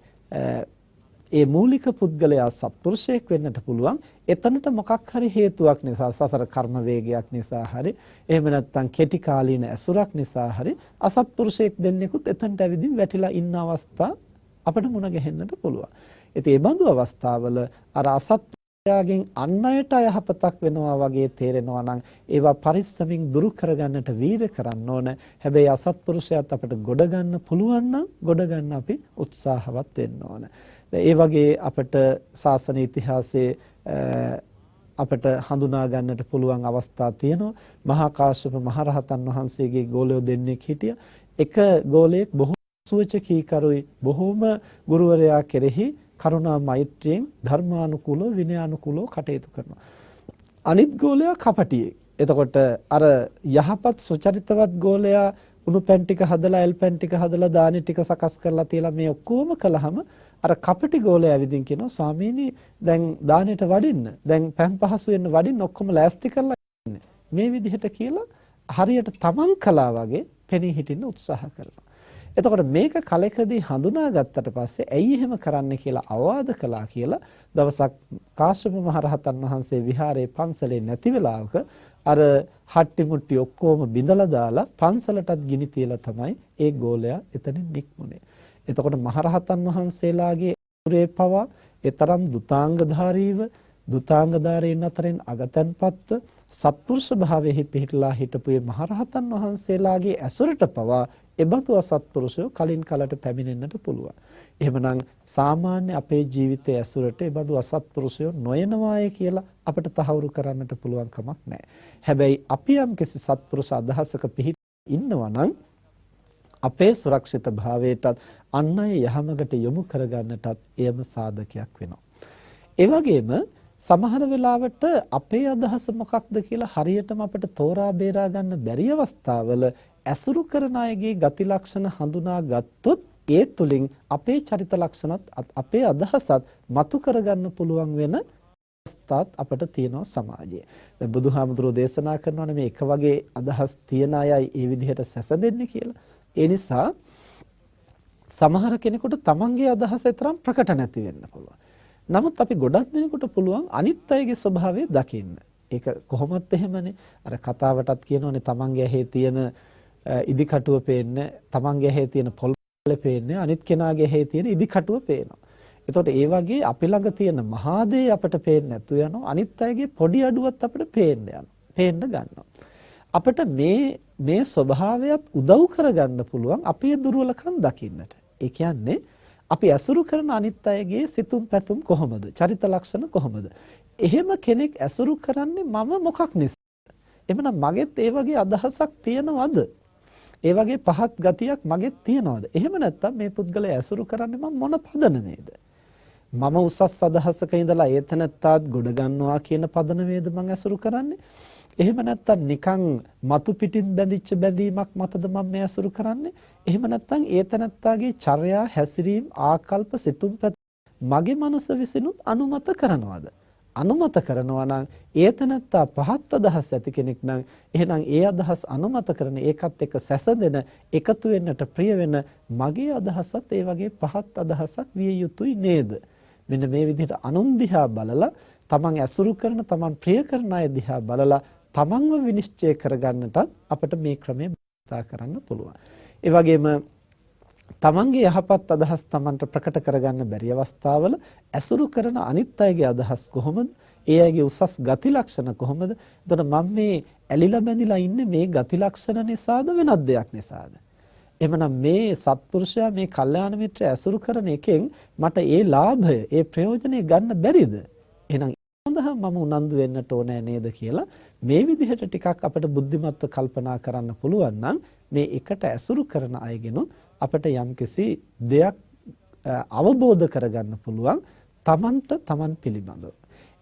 [SPEAKER 1] ඒ මූලික පුද්ගලයා සත්පුරුෂයෙක් වෙන්නට පුළුවන්. එතනට මොකක් හරි හේතුවක් නිසා සසර කර්ම වේගයක් නිසා හරි එහෙම නැත්නම් කෙටි කාලීන ඇසුරක් නිසා හරි අසත්පුරුෂයෙක් දෙන්නෙකුත් එතනට ඇවිදින් වැටිලා ඉන්න අවස්ථා අපිට මුණ ගැහෙන්නට පුළුවන්. ඉතින් මේ බඳු අවස්ථාවල අර අසත්පුරුෂයාගෙන් අන් අයට යහපතක් වෙනවා වගේ තේරෙනවා නම් ඒවා පරිස්සමින් දුරු කරගන්නට වීර කරන්න ඕන. හැබැයි අසත්පුරුෂයාත් අපිට ගොඩ ගන්න පුළුවන් නම් ගොඩ ගන්න අපි උත්සාහවත් වෙන්න ඕන. ඒ වගේ අපට ශාසන ඉතිහාසයේ අපට හඳුනා ගන්නට පුළුවන් අවස්ථා තියෙනවා. මහා කාශ්‍යප මහරහතන් වහන්සේගේ ගෝලයෝ දෙන්නෙක් හිටියා. එක ගෝලයෙක් බොහෝ සුවචකීකරුයි බොහෝම ගුරුවරයා කෙරෙහි කරුණා මෛත්‍රියෙන් ධර්මානුකූලව විනයානුකූලව කටයුතු කරනවා. අනිත් ගෝලයා කපටියෙක්. එතකොට අර යහපත් සුචරිතවත් ගෝලයා උණු පැන් ටික හදලා එල් පැන් ටික හදලා දානි ටික සකස් කරලා තියලා මේ ඔක්කොම කළාම අර කපටි ගෝලයා ඇවිදින් කියනවා ස්වාමීනි දැන් දානෙට වඩින්න දැන් පැන් පහසු වෙන්න වඩින්න ඔක්කොම ලෑස්ති කරලා ඉන්නේ මේ විදිහට කියලා හරියට තමන් කළා වගේ පෙනී හිටින්න උත්සාහ කරනවා. එතකොට මේක කලකදී හඳුනාගත්තට පස්සේ ඇයි එහෙම කරන්න කියලා අවවාද කළා කියලා දවසක් කාශ්‍යප මහ රහතන් වහන්සේ විහාරයේ පන්සලේ නැති වෙලාවක අර හට්ටි මුට්ටි ඔක්කොම බිඳලා දාලා පන්සලටත් ගිනි තියලා තමයි ඒ ගෝලයා එතනින් නික්මුනේ. එතකොට මහරහතන් වහන්සේලාගේ ේ පවා එතරම් දුතාංගධාරීව දුතාංගධාරීන් අතරින් අගතන්පත්ව සත්පුරුෂ භාවයේ පිහිටලා හිටපු මේ මහරහතන් වහන්සේලාගේ ඇසුරට පවා එබඳු අසත්පුරුෂයෝ කලින් කලට පැමිණෙන්නට පුළුවන්. එහෙමනම් සාමාන්‍ය අපේ ජීවිතයේ ඇසුරට එබඳු අසත්පුරුෂයෝ නොයනවාය කියලා අපිට තහවුරු කරන්නට පුළුවන් කමක් නැහැ. හැබැයි අපි යම් කිසි සත්පුරුෂ අදහසක පිහිට ඉන්නවා නම් අපේ සුරක්ෂිත භාවයටත් අන් අය යහමඟට යොමු කරගන්නටත් එයම සාධකයක් වෙනවා. ඒ වගේම සමහර වෙලාවට අපේ අදහස මොකක්ද කියලා හරියටම අපිට තෝරා බේරා ගන්න බැරි අවස්ථාවල ඇසුරු කරන අයගේ ගති ලක්ෂණ හඳුනා ගත්තොත් ඒ තුලින් අපේ චරිත ලක්ෂණත් අපේ අදහසත් මතු කරගන්න පුළුවන් වෙන අවස්ථාත් අපිට තියෙනවා සමාජයේ. දැන් බුදුහාමුදුරෝ දේශනා කරනවානේ මේ එක වගේ අදහස් තියන අයයි ඒ විදිහට සැසඳෙන්නේ කියලා. ඒ නිසා සමහර කෙනෙකුට තමන්ගේ අදහස තරම් ප්‍රකට නැති වෙන්න පුළුවන්. නමුත් අපි ගොඩක් දෙනෙකුට පුළුවන් අනිත් අයගේ ස්වභාවය දකින්න. ඒක කොහොමත් එහෙමනේ. අර කතාවටත් කියනෝනේ තමන්ගේ ඇහි තියෙන ඉදිකටුව පේන්නේ, තමන්ගේ ඇහි තියෙන පොල් පේන්නේ, අනිත් කෙනාගේ ඇහි තියෙන ඉදිකටුව පේනවා. එතකොට ඒ වගේ අපි ළඟ තියෙන මහා දේ අපිට පේන්නේ නැතු යනවා. අනිත් අයගේ පොඩි අඩුවත් අපිට පේන්න ගන්නවා. අපිට මේ ස්වභාවයත් උදව් කරගන්න පුළුවන් අපේ දුර්වලකම් දකින්නට. ඒ කියන්නේ අපි ඇසුරු කරන අනිත් අයගේ සිතුම් පැතුම් කොහොමද? චරිත ලක්ෂණ කොහොමද? එහෙම කෙනෙක් ඇසුරු කරන්නේ මම මොකක් නිසාද? එමනම් මගෙත් ඒ වගේ අදහසක් තියනවද? ඒ වගේ පහත් ගතියක් මගෙත් තියනවද? එහෙම නැත්නම් මේ පුද්ගලයා ඇසුරු කරන්නේ මම මොන පදනමේද? මම උසස් අදහසක ඉඳලා ඒතනත්තාත් ගොඩ ගන්නවා කියන පදනමේද මම ඇසුරු කරන්නේ? එහෙම නැත්නම් නිකන් මතු පිටින් බැඳිච්ච බැඳීමක් මතද මම මේ ඇසුරු කරන්නේ? එහෙම නැත්නම් ඒතනත්තාගේ චර්යා හැසිරීම ආකල්ප සිතුම් මගේ මනස විසිනුත් අනුමත කරනවද? අනුමත කරනවා නම් ඒතනත්තා පහත් අදහස් ඇති කෙනෙක් නම් එහෙනම් ඒ අදහස් අනුමත කරන ඒකත් එක්ක සැසඳෙන එකතු වෙන්නට ප්‍රිය වෙන මගේ අදහසත් ඒ වගේ පහත් අදහසක් විය යුතුයි නේද? මෙන්න මේ විදිහට අනුන් දිහා බලලා තමන් ඇසුරු කරන තමන් ප්‍රිය කරන අය දිහා බලලා තමන්ව විනිශ්චය කරගන්නටත් අපිට මේ ක්‍රමය භාවිත කරන්න පුළුවන්. ඒ වගේම තමන්ගේ යහපත් අදහස් තමන්ට ප්‍රකට කරගන්න බැරි අවස්ථාවල ඇසුරු කරන අනිත් අයගේ අදහස් කොහොමද? ඒ අයගේ උසස් ගති ලක්ෂණ කොහොමද? එතකොට මම මේ ඇලිලා බැඳිලා ඉන්නේ මේ ගති ලක්ෂණ නිසාද වෙනත් දෙයක් නිසාද? එහෙමනම් මේ සත්පුරුෂයා මේ කල්යාණ මිත්‍රය ඇසුරු කරන එකෙන් මට ඒ ලාභය, ඒ ප්‍රයෝජනෙ ගන්න බැරිද? එහෙනම් සඳහා මම උනන්දු වෙන්නට ඕනේ නේද කියලා මේ විදිහට ටිකක් අපිට බුද්ධිමත්ව කල්පනා කරන්න පුළුවන් නම් මේ එකට ඇසුරු කරන අයගෙනුත් අපිට යම්කිසි දෙයක් අවබෝධ කරගන්න පුළුවන් තමන් පිළිබඳව.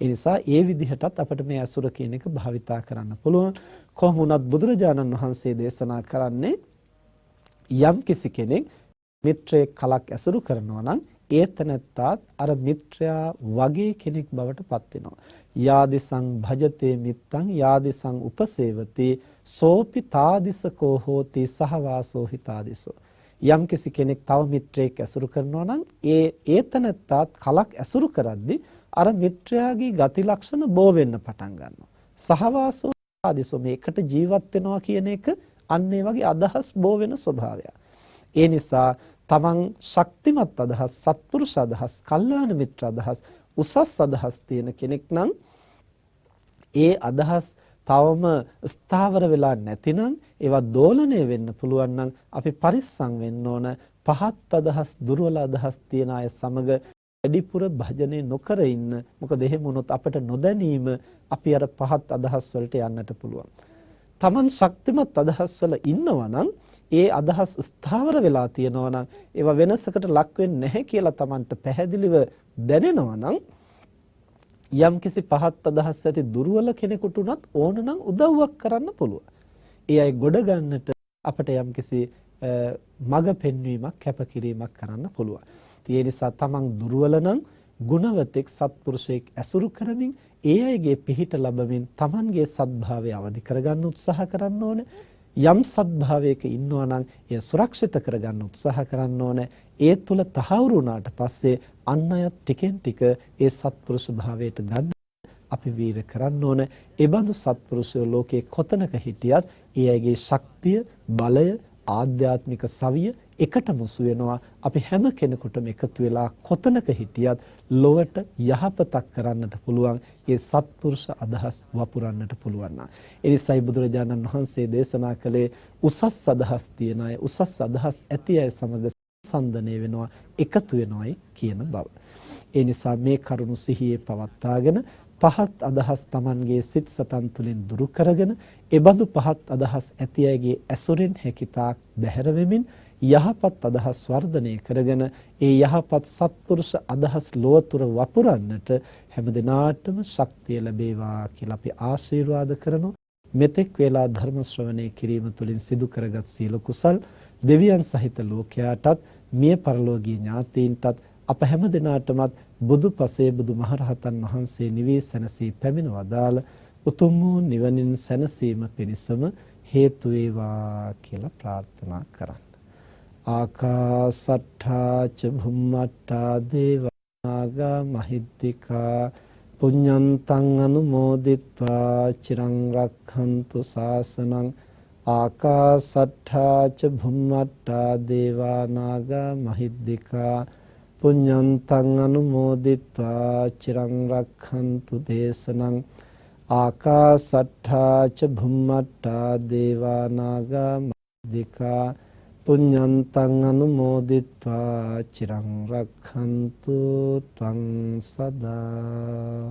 [SPEAKER 1] ඒ නිසා ඒ විදිහටත් අපිට මේ ඇසුර කියන එක භාවිතා කරන්න පුළුවන්. කොහොම වුණත් බුදුරජාණන් වහන්සේ දේශනා කරන්නේ යම්කිසි කෙනෙක් මිත්‍රයෙක් කලක් ඇසුරු කරනවා නම් ඒතනත්තාත් අර මිත්‍රයා වගේ කෙනෙක් බවට පත් වෙනවා. යාදිසං භජතේ මිත්තං යාදිසං උපසේවති සෝපි තාදිසකෝ හෝති සහවාසෝ හිතාදිසෝ. යම්කිසි කෙනෙක් තව මිත්‍රයෙක් ඇසුරු කරනවා නම් ඒතනත්තාත් කලක් ඇසුරු කරද්දී අර මිත්‍රයාගේ ගති ලක්ෂණ බෝ වෙන්න පටන් ගන්නවා. සහවාසෝ හිතාදිසෝ මේකට ජීවත් වෙනවා කියන එක අන්න ඒ වගේ අදහස් බෝ වෙන ස්වභාවයක්. ඒ නිසා තමන් ශක්තිමත් අදහස්, සත්පුරුෂ අදහස්, කල්යාණ මිත්‍ර අදහස්, උසස් අදහස් තියෙන කෙනෙක් නම් ඒ අදහස් තවම ස්ථාවර වෙලා නැතිනම් ඒවා දෝලණය වෙන්න පුළුවන් නම් අපි පරිස්සම් වෙන්න ඕන. පහත් අදහස්, දුර්වල අදහස් තියන අය සමග වැඩිපුර භජනය නොකර ඉන්න. මොකද එහෙම වුණොත් අපිට නොදැනීම අපි අර පහත් අදහස් වලට යන්නට පුළුවන්. තමන් ශක්තිමත් අදහස් වල ඉන්නවා නම් ඒ අදහස් ස්ථාවර වෙලා තියෙනවා නම් ඒවා වෙනසකට ලක් වෙන්නේ නැහැ කියලා තමන්ට පැහැදිලිව දැනෙනවා නම් යම්කිසි පහත් අදහස් ඇති දුර්වල කෙනෙකුට උනත් ඕන නම් උදව්වක් කරන්න පුළුවන්. ඒ අය ගොඩ ගන්නට අපිට යම්කිසි මඟ පෙන්වීමක්, කැපකිරීමක් කරන්න පුළුවන්. ඒ නිසා තමන් දුර්වල නම් ගුණවතෙක් සත්පුරුෂයෙක් ඇසුරු කරමින් ඒ අයගේ පිහිට ලැබමින් තමන්ගේ සත්භාවය අවදි කරගන්න උත්සාහ කරන්න ඕනේ. යම් සත්භාවයක ඉන්නවා නම් එය සුරක්ෂිත කරගන්න උත්සාහ කරන්න ඕනේ. ඒ තුල තහවුරු වුණාට පස්සේ අන් අය ටිකෙන් ටික ඒ සත්පුරුෂ භාවයට ගන්න අපි වීර කරන්න ඕනේ. ඒ බඳු සත්පුරුෂයෝ ලෝකේ කොතනක හිටියත් ඒ අයගේ ශක්තිය, බලය, ආධ්‍යාත්මික සවිය එකට මුසු වෙනවා. අපි හැම කෙනෙකුටම එකතු වෙලා කොතනක හිටියත් ලොවට යහපතක් කරන්නට පුළුවන්. ඒ සත්පුරුෂ අදහස් වපුරන්නට පුළුවන් නා. ඒ නිසායි බුදුරජාණන් වහන්සේ දේශනා කළේ උසස් අදහස් තියන අය, උසස් අදහස් ඇති අය සමග සම්සන්දනය වෙනවා, එකතු වෙනවයි කියන බව. ඒ නිසා මේ කරුණු සිහියේ පවත්වාගෙන පහත් අදහස් Tamanගේ සිත් සතන් තුළින් දුරු කරගෙන එබඳු පහත් අදහස් ඇති අයගේ ඇසුරෙන් හැකිතාක් බැහැර වෙමින් යහපත් අදහස් වර්ධනය කරගෙන ඒ යහපත් සත්පුරුෂ අදහස් ලෝතුර වපුරන්නට හැමදිනාටම ශක්තිය ලැබේවා කියලා අපි ආශිර්වාද කරනවා. මෙතෙක් වේලා ධර්ම ශ්‍රවණය කිරීම තුළින් සිදු කරගත් සීල කුසල් දෙවියන් සහිත ලෝකයාටත් මිය පරලෝකීය ඥාතීන්ටත් අප හැම දිනාටමත් බුදු පසේ බුදු මහරහතන් වහන්සේ නිවී සැනසී පැමිණ වදාළ උතුම් වූ නිවනින් සැනසීම පිණිසම හේතු වේවා කියලා ප්‍රාර්ථනා කරන්න. ආකාසට්ඨා ච භුම්මට්ඨා දේවානාගා මහිද්దికා පුඤ්ඤන්තං අනුමෝදිත්වා චිරං රක්ඛන්තු ශාසනං. ආකාසට්ඨා ච භුම්මට්ඨා දේවානාගා මහිද්దికා පුඤ්ඤන්තං අනුමෝදිත්වා චිරං රක්ඛන්තු දේශනං. ආකාසට්ඨා ච භුම්මට්ඨා දේවානාගා මහිද්దికා පුඤ්ඤන්තං අනුමෝදිත්වා චිරං රක්ඛන්තු ත්වං සදා.